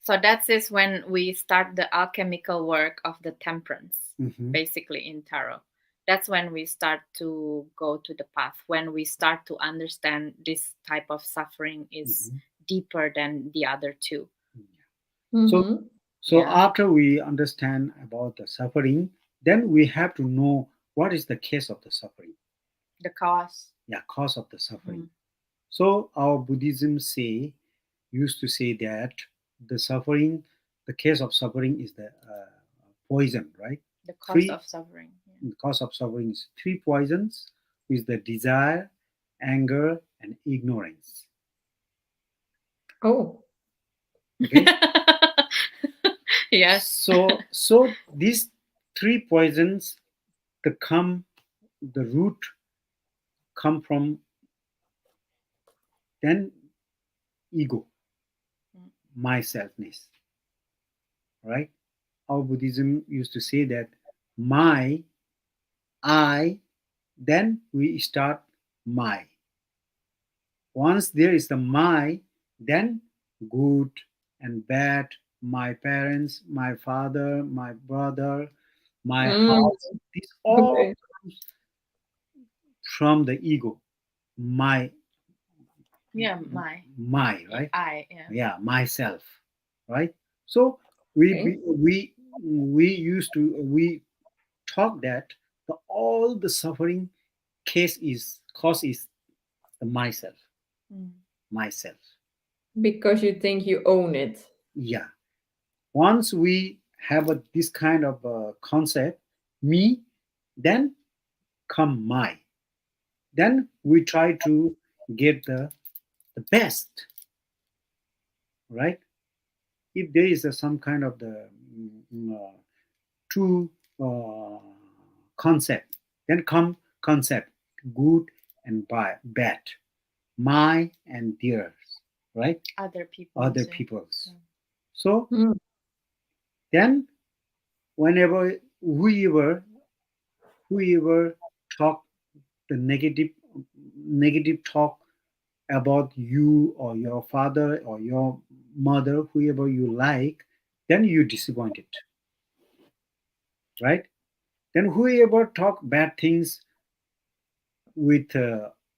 So that is when we start the alchemical work of the temperance, Hmm. basically in tarot. That's when we start to go to the path, when we start to understand this type of suffering is Hmm. deeper than the other two. So Mhm. so Yeah. after we understand about the suffering, then we have to know what is the case of the suffering. The cause. Yeah, cause of the suffering. Mm. So our Buddhism used to say that the suffering, the case of suffering is the poison, right? The cause Three, of suffering. Yeah. the cause of suffering is three poisons, is the desire, anger, and ignorance. Oh. Okay, Yes. So these three poisons, the root come from then ego, myselfness, right? Our Buddhism used to say that my, I, then we start my. Once there is the my, then good and bad, my parents, my father, my brother, my Mm, house, this all okay. comes from the ego. My, Yeah, my. my, Yeah, right? I, yeah. Yeah, myself, right? So we Okay. we talk that all the suffering cause is the myself, Mm. myself. Because you think you own it. Yeah. Once we have this kind of concept, me, then come my. Then we try to get the best, right? If there is some kind of the two concept, then come concept, good and bad, my and theirs, right? Other people's, Other yeah. people's. Yeah. So Mm, then whenever whoever talk the negative talk about you or your father or your mother, whoever you like, then you disappointed, right? Then whoever talk bad things with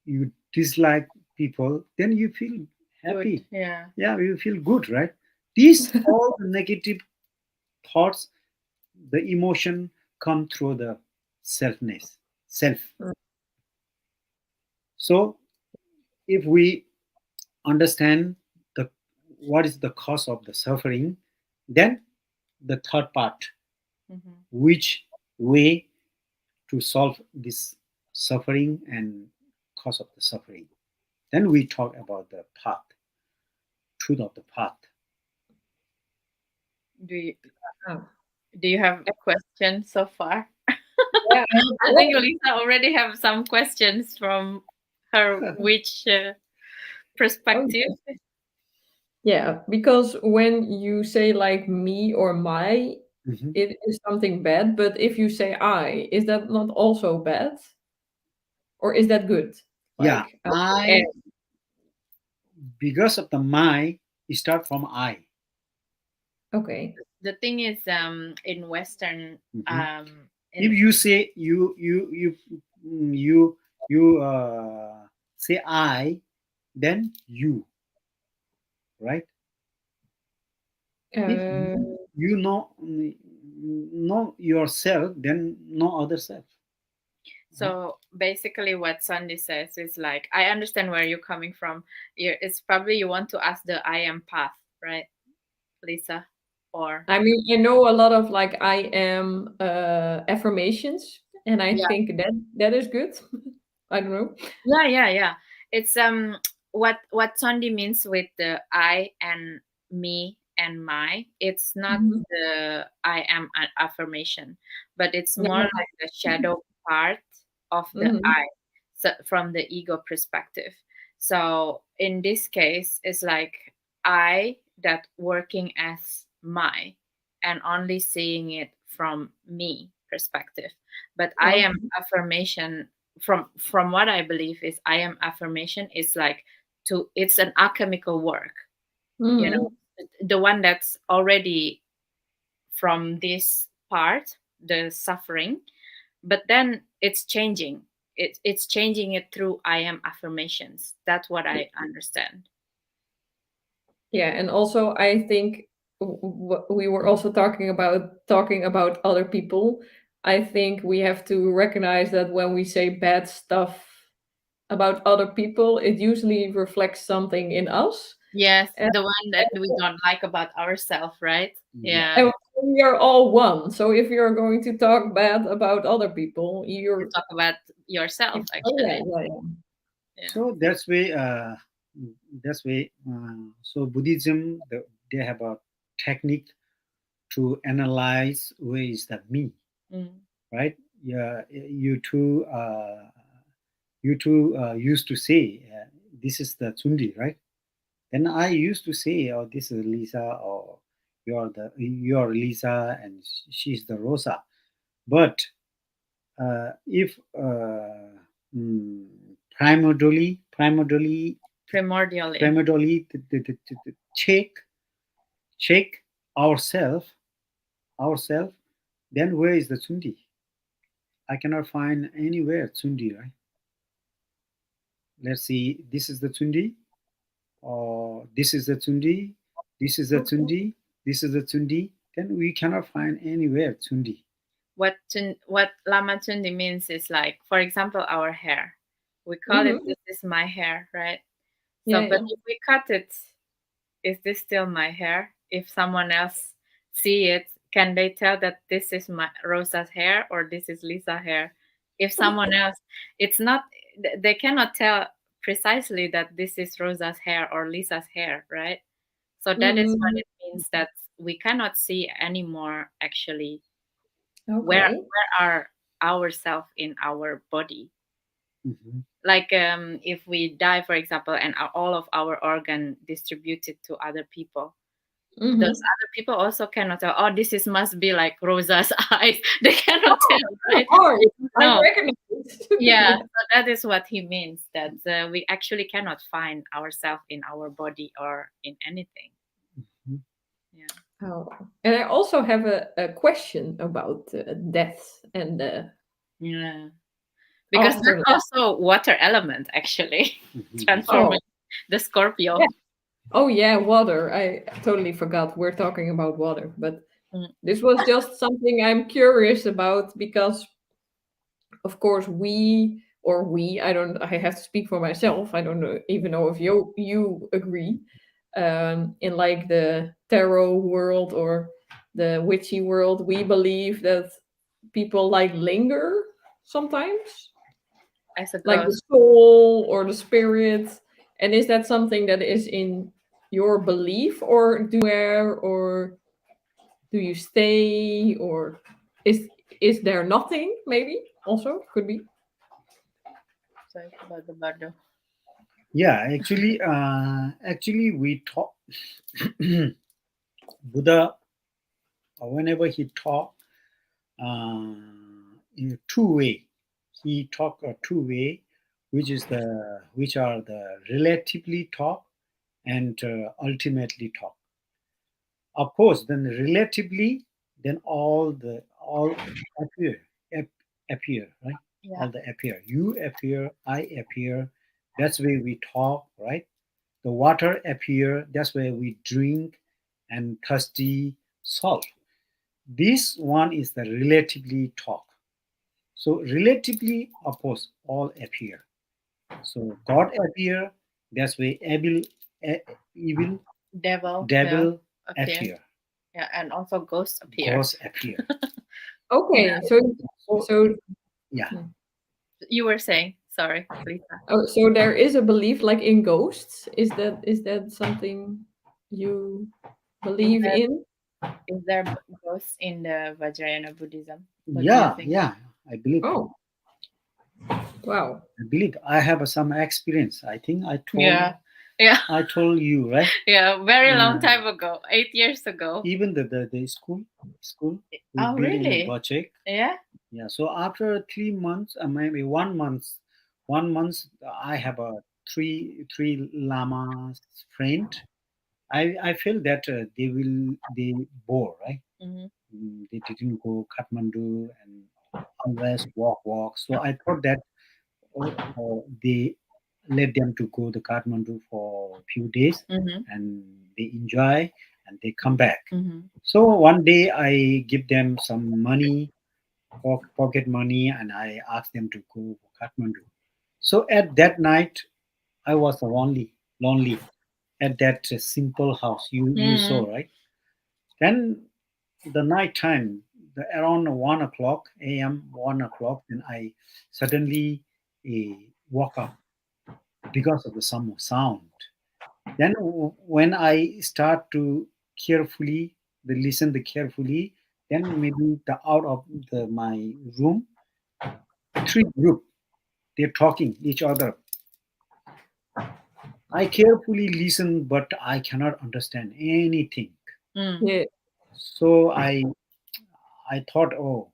you dislike people, then you feel Good, happy. yeah. Yeah, you feel good, right? These all the negative thoughts, the emotion come through the selfness, self. mm. So if we understand the what is the cause of the suffering, then the third part, Mm-hmm. which way to solve this suffering and cause of the suffering, then we talk about the path, truth of the path. Do you Ah. do you have questions so far? Yeah, I have I think one. Lisa already have some questions from her which Oh, perspective. yeah, because when you say like me or my, Mhm. it is something bad. But if you say I, is that not also bad? Or is that good? Yeah, Like, I, am. because of the my, you start from I. Okay. The thing is, in Western, Mhm. If in you say you say I, then you, right? If Uh, you know yourself, then no other self. Huh? so basically what Sandy says is like, I understand where you're coming from. It's probably you want to ask the I am path, right, Lisa? Or I mean, I know a lot of like I am affirmations, and I yeah, think that is good. I don't know. yeah. It's what Sandy means with the I and me and my. It's not Mhm. the I am an affirmation, but it's Yeah. more No. like the shadow part of the Mhm. I, so from the ego perspective. So in this case, it's like I that working as my and only seeing it from me perspective. But I am Okay. affirmation from what I believe is I am affirmation is like to it's an alchemical work, you know, Mhm. the one that's already from this part, the suffering, but then it's changing. It's changing it through I am affirmations. That's what I understand. Yeah, and also I think we were also talking about other people. I think we have to recognize that when we say bad stuff about other people, it usually reflects something in us. Yes, And, the one that we don't like about ourselves, right? Yeah. Yeah, and we are all one. So if you're going to talk bad about other people, you talk about yourself oh yeah, actually. yeah, yeah. Yeah. So that's way. So Buddhism, they have a technique to analyze where is the me, Mm. right? Yeah, you two used to say this is the Tsundi, right? Then I used to say, oh, this is Lisa, or you're Lisa, and she's the Rosa. But if mm, Primordially. primordially check ourself, then where is the Tsundi? I cannot find anywhere Tsundi, right? Let's see, this is the Tsundi, or this is the Tsundi, this is the Okay. Tsundi, this is the Tsundi, then we cannot find anywhere Tsundi. What Lama Tsondue means is like, for example, our hair. We call it, Mm-hmm. this is my hair, right? So, Yeah, but yeah. if we cut it, is this still my hair? If someone else see it, can they tell that this is my Rosa's hair or this is Lisa's hair? If someone else, it's not, they cannot tell precisely that this is Rosa's hair or Lisa's hair, right? So that is what Mm, it means, that we cannot see anymore actually okay. where are ourself in our body. Mhm. Like if we die, for example, and all of our organ distributed to other people, those Mm-hmm. other people also cannot tell, oh, this is must be like Rosa's eyes. They cannot tell, right? Oh, They don't I know. recognize it. Yeah, Yeah. so that is what he means, that we actually cannot find ourselves in our body or in anything. Mhm. Yeah. Oh, and I also have a question about death and Yeah, because afterlife. that's also water element actually. Mhm. Transforming Oh, the yeah. Scorpio. Oh, yeah, water. I totally forgot we're talking about water, but Mm, this was just something I'm curious about because, of course, I don't, I have to speak for myself. I don't know, even know if you agree. In like the tarot world or the witchy world, we believe that people like linger sometimes, as a like the ghost. soul or the spirit. And is that something that is in your belief, or or do you stay, or is is there nothing? Maybe also could be. Sorry about the bardo. Yeah, actually, we talk. Buddha, whenever he talk, uh, in a two way, he talk a two way, which are the relatively talk and ultimately talk. Of course, then relatively, then all appear, appear, right? Yeah. All the appear. You appear, I appear. That's where we talk, right? The water appear. That's where we drink, and thirsty salt. This one is the relatively talk. So relatively, of course, all appear. So God appear. That's where evil, Devil, yeah, devil appear. appear. Yeah, and also ghosts appear. Ghosts appear. Okay, so So so yeah, hmm. You were saying, sorry, Lisa. Oh, so there is a belief like in ghosts. Is that something you Is believe there in? ghosts in the Vajrayana Buddhism? What do you yeah, think? yeah. I believe. Oh, wow. I believe. I have some experience. I think Yeah. Yeah. I told you, right? Yeah. Very long Uh, time ago. 8 years ago. even the school we Oh, built in the really? Bachek. Yeah. Yeah. So after 3 months, maybe 1 month, 1 month, I have a three lamas friend. I feel that they bore, right? Mm-hmm. They didn't go Kathmandu and always walk. So I thought that they let them to go to Kathmandu for a few days, Mm-hmm. and they enjoy and they come back. Mm-hmm. So one day I give them some money, pocket money, and I ask them to go to Kathmandu. So at that night I was lonely at that simple house you Mm-hmm. saw, right? Then the night time, around 1 o'clock a.m., 1 o'clock, then I suddenly woke up because of the some sound. Then when I start to carefully they listen the carefully. Then maybe the out of my room, three group, they're talking each other. I carefully listen, but I cannot understand anything. Mm. Yeah. So I thought, oh,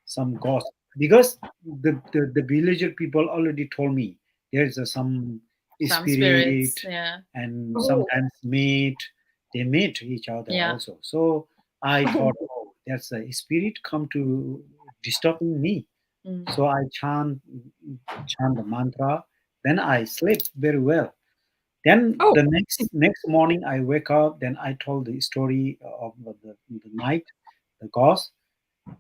some ghost, because the villager people already told me there's some Some spirit, spirits. Yeah. and Oh, sometimes they meet each other Yeah. also. So I oh, thought, oh, there's a spirit come to disturbing me. Mm. So I chant the mantra. Then I sleep very well. Then oh, the next morning I wake up. Then I told the story of the night, the ghost.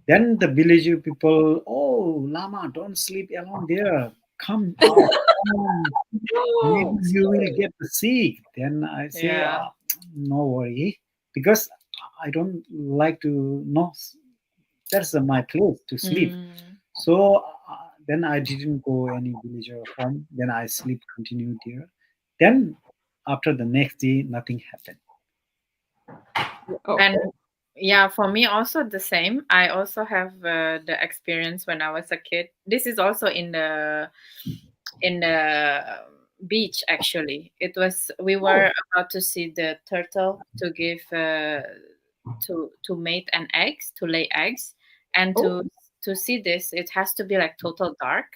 Then the villager people, oh, Lama, don't sleep alone there. Come out. Come. Maybe oh, you will get sick. Then I say, Yeah. no worry, because I don't like to know. That's my place to sleep. Mm. So then I didn't go any villager home. Then I sleep continued there. Then after the next day, nothing happened. And okay. yeah, for me also the same. I also have the experience when I was a kid. This is also in the beach actually. It was we Oh, were about to see the turtle to give to mate an eggs, to lay eggs, and oh, to see this it has to be like total dark.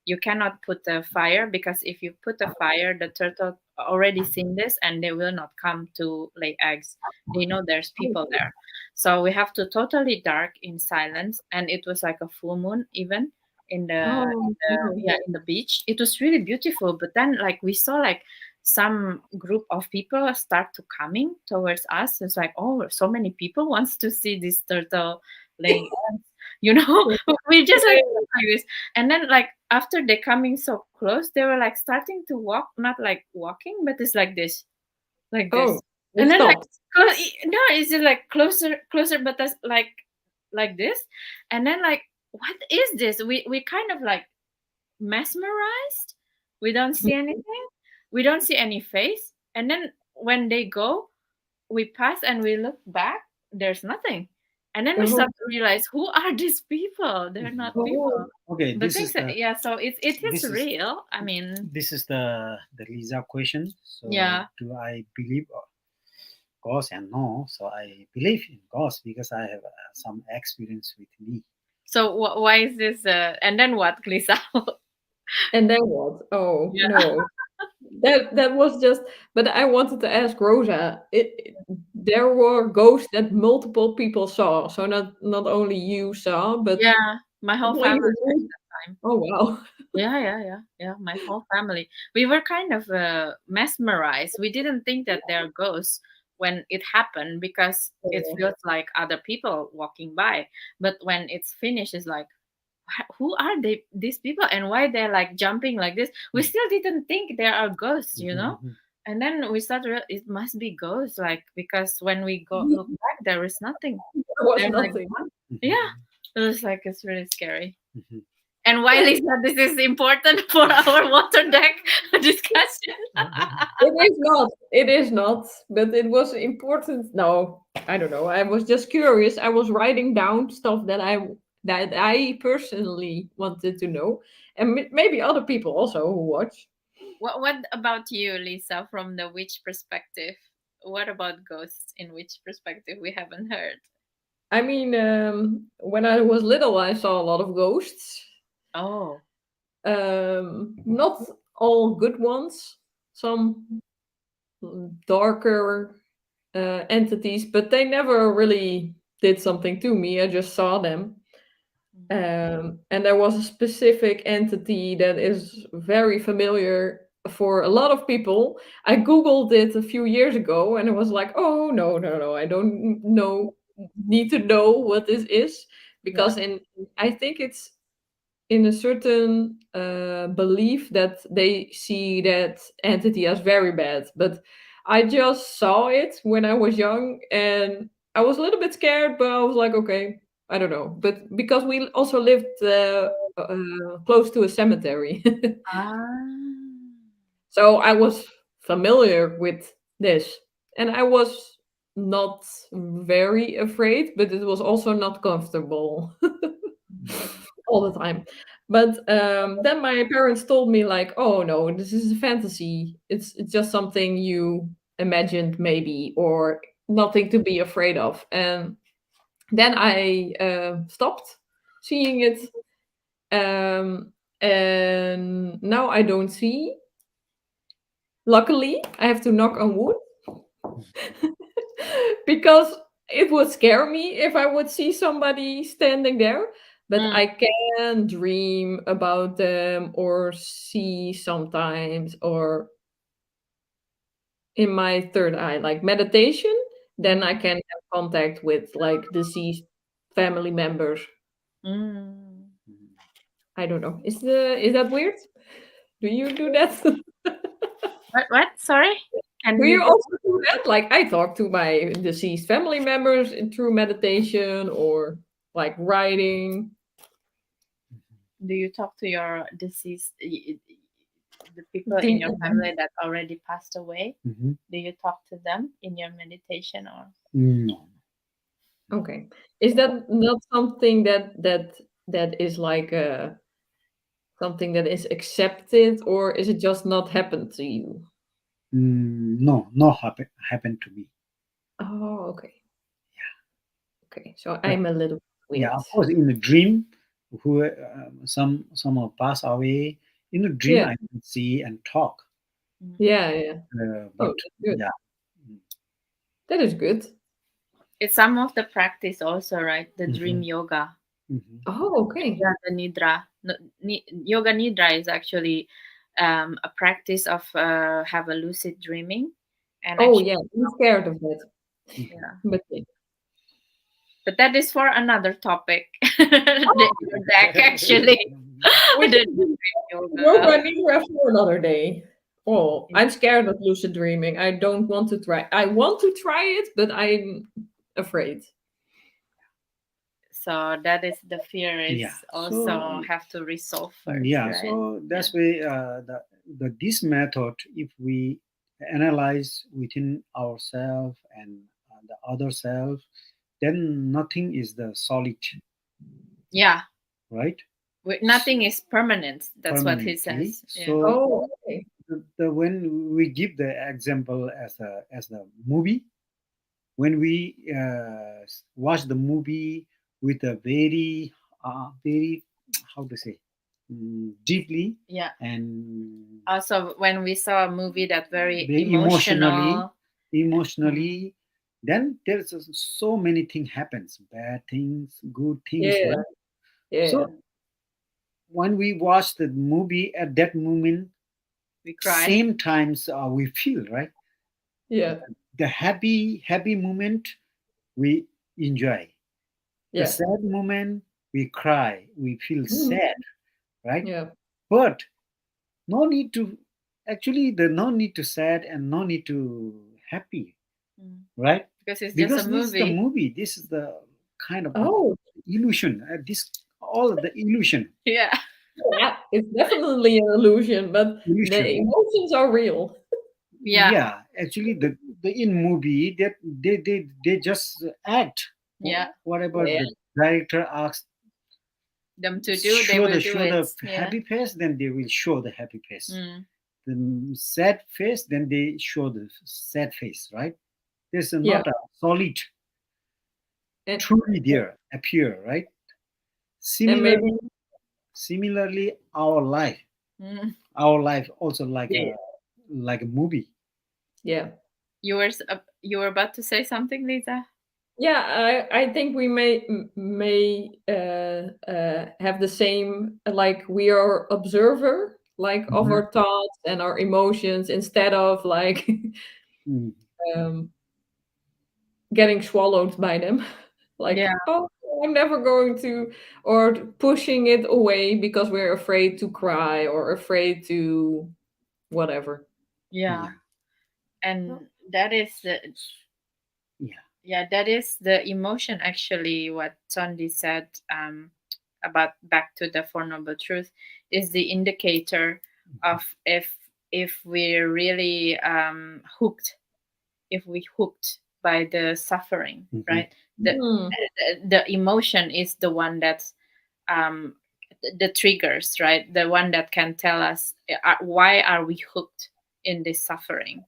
You cannot put a fire, because if you put a fire, the turtle already seen this and they will not come to lay eggs. They know there's oh, people there. So we have to totally dark in silence, and it was like a full moon even oh, no. yeah, in the beach. It was really beautiful, but then like we saw like some group of people start to coming towards us. It's like, oh, so many people wants to see this turtle laying eggs, you know. We just like this. And then like after they coming so close, they were like starting to walk, not like walking, but it's like Oh, this. they And then like stopped. no, it's just like closer, but that's like this. And then like, what is this? We kind of like mesmerized. We don't see anything. We don't see any face. And then when they go, we pass and we look back. There's nothing. And then we Oh, start to realize, who are these people? They're not oh, people. Okay, The things that, yeah. So it is this is real. I mean, this is the Lisa question. So yeah. do I believe ghosts and no? So I believe in ghosts because I have some experience with me. So why is this? And then what, Lisa? and then what? Oh, Yeah. no. That was just. But I wanted to ask Rosa. There were ghosts that multiple people saw, so not only you saw, but Yeah. My whole when family you at were. that time. Oh wow. Yeah. My whole family. We were kind of mesmerized. We didn't think that there are ghosts when it happened, because it Oh, feels like other people walking by. But when it's finished, it's like, who are they? These people, and why they're like jumping like this? We still didn't think there are ghosts, you know. Mhm. And then we started. It must be ghosts, like, because when we go look back, there is nothing. there was They're like nothing. gone. Yeah, Mhm. it was like it's really scary. Mhm. And why, Yeah, Lisa, this is important for our water deck discussion? it is not. It is not. But it was important. No, I don't know. I was just curious. I was writing down stuff that I personally wanted to know, and maybe other people also who watch. What about you, Lisa, from the witch perspective? What about ghosts in witch perspective? We haven't heard. I mean, when I was little, I saw a lot of ghosts. Oh, Not all good ones. Some darker entities, but they never really did something to me. I just saw them. And there was a specific entity that is very familiar for a lot of people. I googled it a few years ago, and it was like, oh no, no, no! I don't know need to know what this is, yeah. because in I think it's in a certain belief that they see that entity as very bad. But I just saw it when I was young, and I was a little bit scared, but I was like, okay, I don't know. But because we also lived close to a cemetery, Ah. so I was familiar with this, and I was. not very afraid, but it was also not comfortable all the time. But then my parents told me like, "Oh no, this is a fantasy. It's just something you imagined maybe, or nothing to be afraid of." And then I stopped seeing it, and now I don't see. Luckily, I have to knock on wood because it would scare me if I would see somebody standing there. But Mm. I can dream about them or see sometimes, or in my third eye, like meditation, then I can have contact with like deceased family members. Mm. I don't know. Is that weird? Do you do that? What? Sorry? Can Do you you do? also do that? Like I talk to my deceased family members through meditation or like writing. Do you talk to your deceased, the people Do in your you, family that already passed away? Mhm. Do you talk to them in your meditation or? No. okay. Is that not something that is like something that is accepted, or is it just not happened to you? No, no happened to me. Oh, okay. Okay. So But I'm a little yeah, weird. of course, in the dream, who some have passed away. In the dream, Yeah. I can see and talk. Mm. Yeah. Yeah. Oh, But that's good. yeah, That is good. It's some of the practice also, right? The dream mhm, yoga. mhm. Oh, okay. Yeah, the nidra. Yoga nidra is actually a practice of have a lucid dreaming, and Oh, actually, yeah. I'm scared of that. Mhm. yeah. But yeah. But that is for another topic. The deck actually, We the can do dream yoga. yoga nidra for another day. Oh, I'm scared of lucid dreaming. I don't want to try. I want to try it, but I'm afraid. So that is the fear Yeah. is So also have to resolve first, yeah, right? so Yeah. that's why the this method, if we analyze within ourselves and the other self, then nothing is the solid, Yeah. right? Nothing is permanent. That's what he Permanently. says. Yeah. So Oh, okay. when we give the example as the movie, when we watch the movie with a very how to say deeply Yeah. and Also, when we saw a movie that very very emotional. emotionally, then there's so many things happens, bad things, good things, Yeah, right? yeah, So when we watch the movie at that moment, We cry. same times we feel, right? yeah, The happy moment we enjoy, the yeah, sad moment we cry, we feel mhm, sad, right? yeah, But no need to, actually the no need to sad and no need to happy, Mm. right? Because it's just a Because this is the movie. movie, this is the kind of the oh, illusion, this all of the illusion, Yeah. yeah. It's definitely an illusion, but the illusion. emotions are real. Yeah. Yeah, actually the in movie that they just act Yeah. whatever Yeah, the director asks, Them to do, they will do show it. the Yeah. happy face, then they will show the happy face. Mm. The sad face, then they show the sad face, right? There's yeah, not a solid and truly there appear, right? and Similarly, maybe Mm. our life also yeah, like a movie. yeah. You were about to say something, Lisa? Yeah, I think we may have the same, like we are observer like of Mhm. our thoughts and our emotions instead of like Mm. um, getting swallowed by them. Yeah. Like, oh, I'm never going to, or pushing it away because we're afraid to cry or afraid to whatever. Yeah. Yeah, And that is the yeah. yeah, that is the emotion actually what Sondi said about back to the Four Noble Truth is the indicator of if we're really hooked, if we hooked by the suffering, Mhm. right? The, Mm. the emotion is the one that's um, the triggers, right? The one that can tell us why are we hooked in this suffering.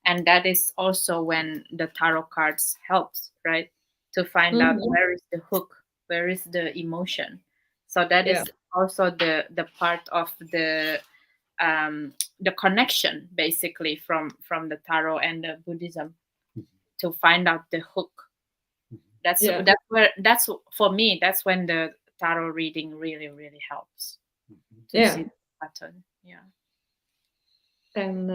And that is also when the tarot cards helps, right? To find out Mhm. where is the hook, where is the emotion. So that Yeah. is also the part of the connection basically from the tarot and the Buddhism Mhm. to find out the hook. Mhm. Yeah. That's for me, that's when the tarot reading really really helps Mhm. to Yeah. see the pattern. Yeah. And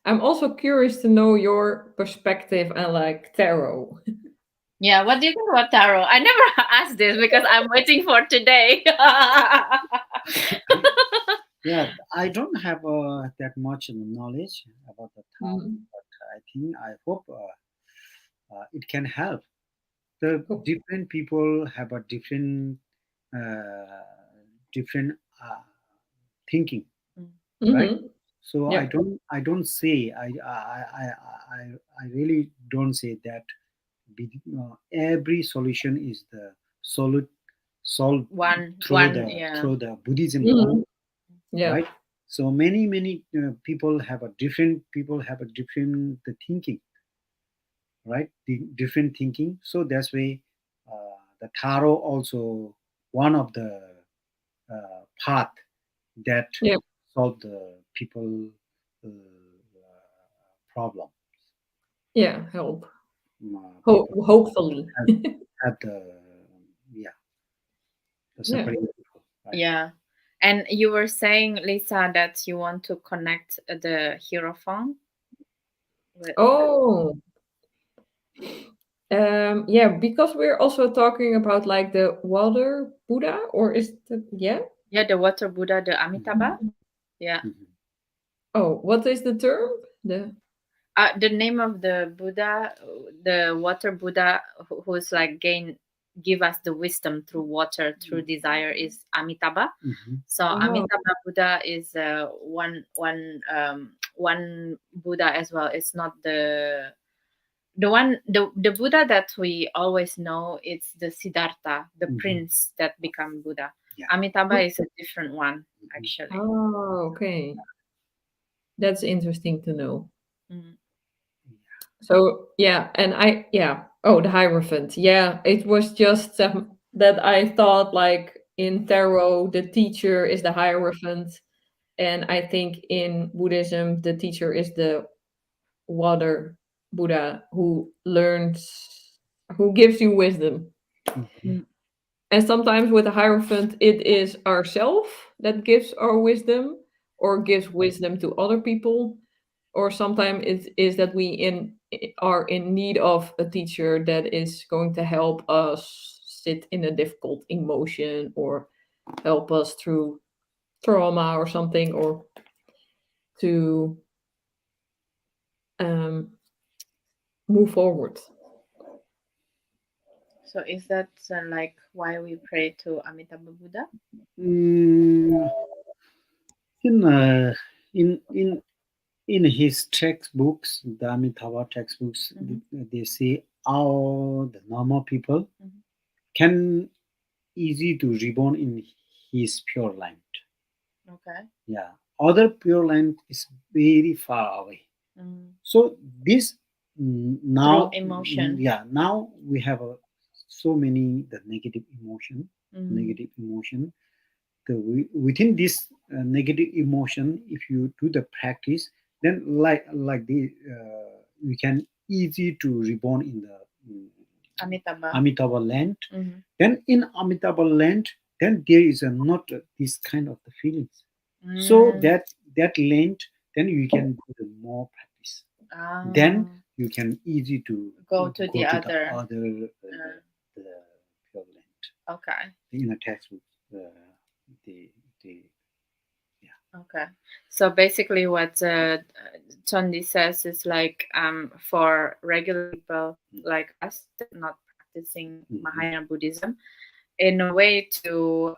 I'm also curious to know your perspective on like tarot. Yeah, what do you think about tarot? I never asked this because I'm waiting for today. Yeah, I don't have that much knowledge about the tarot, Mm. but I hope it can help. The Oh, different people have a uh, different thinking, Mm, right? mhm. So Yeah. I really don't say that every solution is the solid solved yeah. through the Buddhism only, Mhm. Yeah. right? So many people have a different the thinking, right? The different thinking. So that's why the tarot also one of the path that Yeah. solve the people uh, problem. Yeah. Help. People Hopefully. have, have the yeah the Yeah. suffering people, right? Yeah. And you were saying, Lisa, that you want to connect the Hierophant with Oh. Yeah, because we're also talking about like the water Buddha, or is that, yeah? yeah, the water Buddha, the Amitabha. Mhm. Yeah. Mhm. Oh, what is the term? The The name of the Buddha, the water Buddha, who's like give us the wisdom through water, through desire, is Amitabha. Mhm. So oh, Amitabha Buddha is one Buddha as well. It's not the Buddha that we always know. It's the Siddhartha, the Mhm. prince that become Buddha. Yeah. Amitabha is a different one Mhm. actually. oh, okay. That's interesting to know. Mm. So yeah, and yeah. Oh, the Hierophant. Yeah, it was just that I thought like in tarot the teacher is the Hierophant, and I think in Buddhism the teacher is the water Buddha who gives you wisdom. Mhm. Mm. And sometimes with the Hierophant, it is ourself that gives our wisdom or gives wisdom to other people. Or sometimes it is that are in need of a teacher that is going to help us sit in a difficult emotion or help us through trauma or something, or to um, move forward. So is that like why we pray to Amitabha Buddha? Mm, in uh, in in his textbooks, the Amitabha textbooks, Hmm. they say all the normal people Hmm. can easy to reborn in his pure land. Okay. Yeah, other pure land is very far away. Mm. So this Through now, emotion. yeah, now we have so many the Mm. negative emotion. Within this negative emotion, if you do the practice, then like the we can easy to reborn in the Amitabha. Amitabha land. Hmm. Then in Amitabha land, then there is not this kind of the feelings. So Mm. that land, then you can do the more practice. Then Ah. you can easy to Go to go the to the other. other Uh, the pure land okay. in a textbook. The the yeah. Okay. So basically, what Chondi says is like for regular people like us that not practicing Mhm. Mahayana Buddhism, in a way to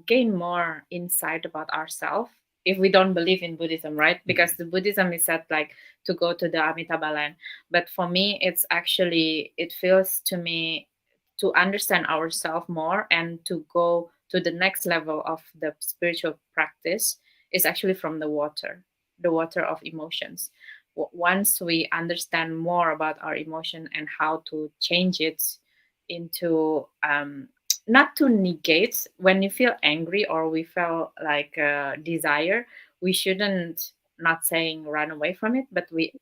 gain more insight about ourselves, if we don't believe in Buddhism, right? Because the Buddhism is said like to go to the Amitabha land. But for me, it's actually, it feels to me to understand ourselves more and to go to the next level of the spiritual practice is actually from the water of emotions. Once we understand more about our emotion and how to change it into not to negate when you feel angry or we feel like desire, we shouldn't not saying run away from it, but we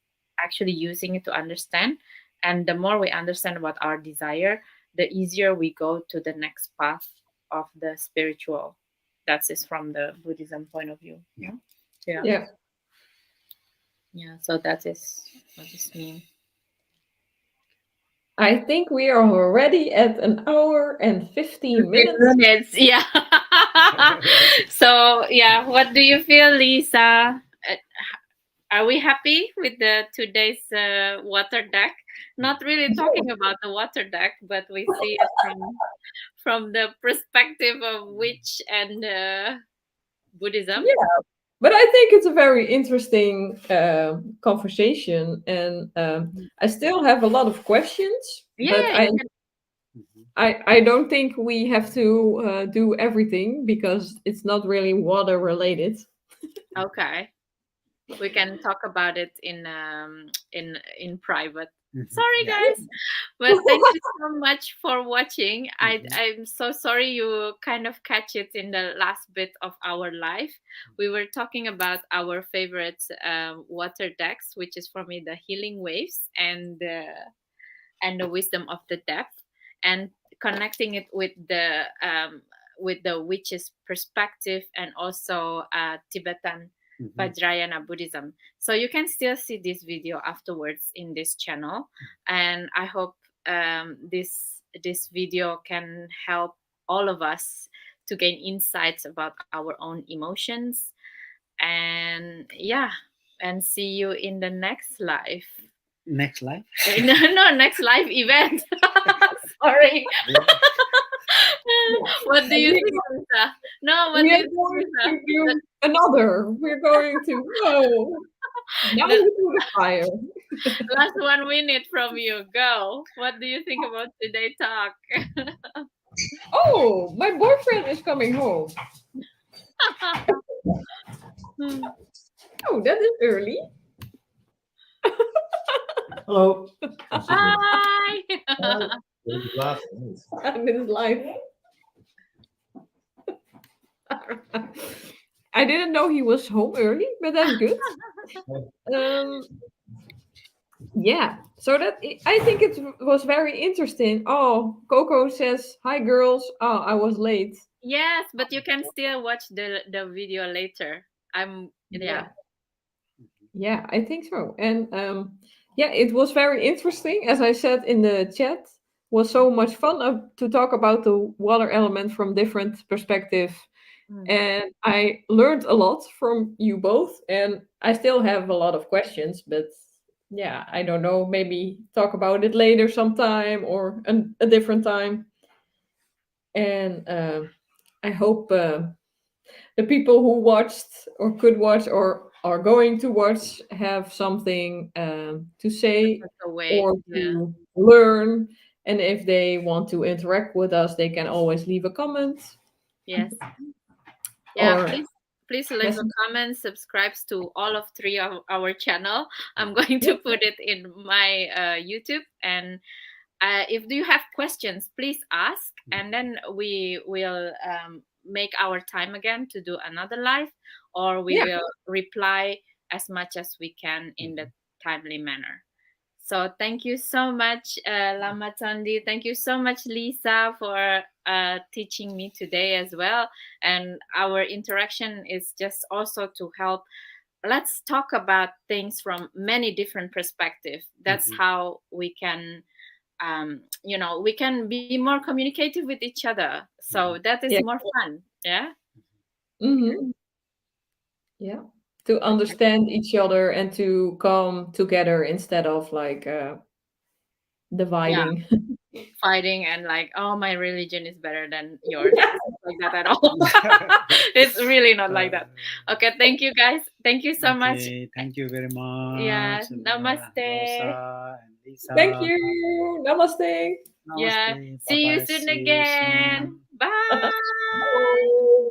actually using it to understand. And the more we understand about our desire, the easier we go to the next path of the spiritual. That is from the Buddhism point of view. Yeah. Yeah. Yeah. Yeah. So that is what this means. I think we are already at an hour and 15 minutes. Minutes. Yeah. So yeah, what do you feel, Lisa? Are we happy with the today's water deck? Not really talking about the water deck, but we see it from the perspective of witch and Buddhism. Yeah, but I think it's a very interesting conversation, and I still have a lot of questions, but Yeah, I you can. Mhm. I don't think we have to do everything because it's not really water related. Okay, we can talk about it in private. Mhm. Sorry, Yeah. guys, but thank you so much for watching. Mhm. I'm so sorry you kind of catch it in the last bit of our life. We were talking about our favorite water decks, which is for me the healing waves and the wisdom of the depth, and connecting it with the witch's perspective and also Tibetan Mhm. Vajrayana Buddhism. So you can still see this video afterwards in this channel, and I hope this video can help all of us to gain insights about our own emotions. And yeah, and see you in the next life. Next life. No, no, next live event. Sorry. What do you we, think, Lisa? No, what we do are you think, going Lisa? to do another. We're going to go now The to the fire. last 1 minute from you. Go. What do you think about today talk? Oh, my boyfriend is coming home. Oh, that is early. Hello. Hi. And it's live. I didn't know he was home early, but that's good. Um, yeah, so that I think it was very interesting. Oh, Coco says, "Hi, girls." Oh, I was late. Yes, but you can still watch the video later. Yeah. Yeah, yeah, I think so. And yeah, it was very interesting. As I said in the chat, was so much fun to talk about the water element from different perspectives. Mm. And I learned a lot from you both, and I still have a lot of questions, but yeah, I don't know, maybe talk about it later sometime or a different time. And I hope the people who watched or could watch or are going to watch have something to say That's a way. or Yeah. to learn. And if they want to interact with us, they can always leave a comment Yes. Yeah, or please leave a message. comment, subscribe to all of three of our channel. I'm going Yeah, to put it in my YouTube. And if you have questions, please ask, and then we will make our time again to do another live, or we yeah. will reply as much as we can in the timely manner. So thank you so much, Lama Tsondue. Thank you so much, Lisa, for teaching me today as well. And our interaction is just also to help. Let's talk about things from many different perspectives. That's Mhm. how we can, we can be more communicative with each other. So Mhm. that is Yeah. more fun. Yeah. Hmm. Yeah. To understand each other and to come together instead of like Yeah. dividing. Fighting and like, oh, my religion is better than yours. like that at all. It's really not like that. Okay, thank you guys. Thank you so much. Okay, thank you very Yeah, much, namaste. Rosa and Thank Lisa. you. Namaste. Yeah, Namaste. Bye see you bye. soon See you again. soon. Bye. Bye.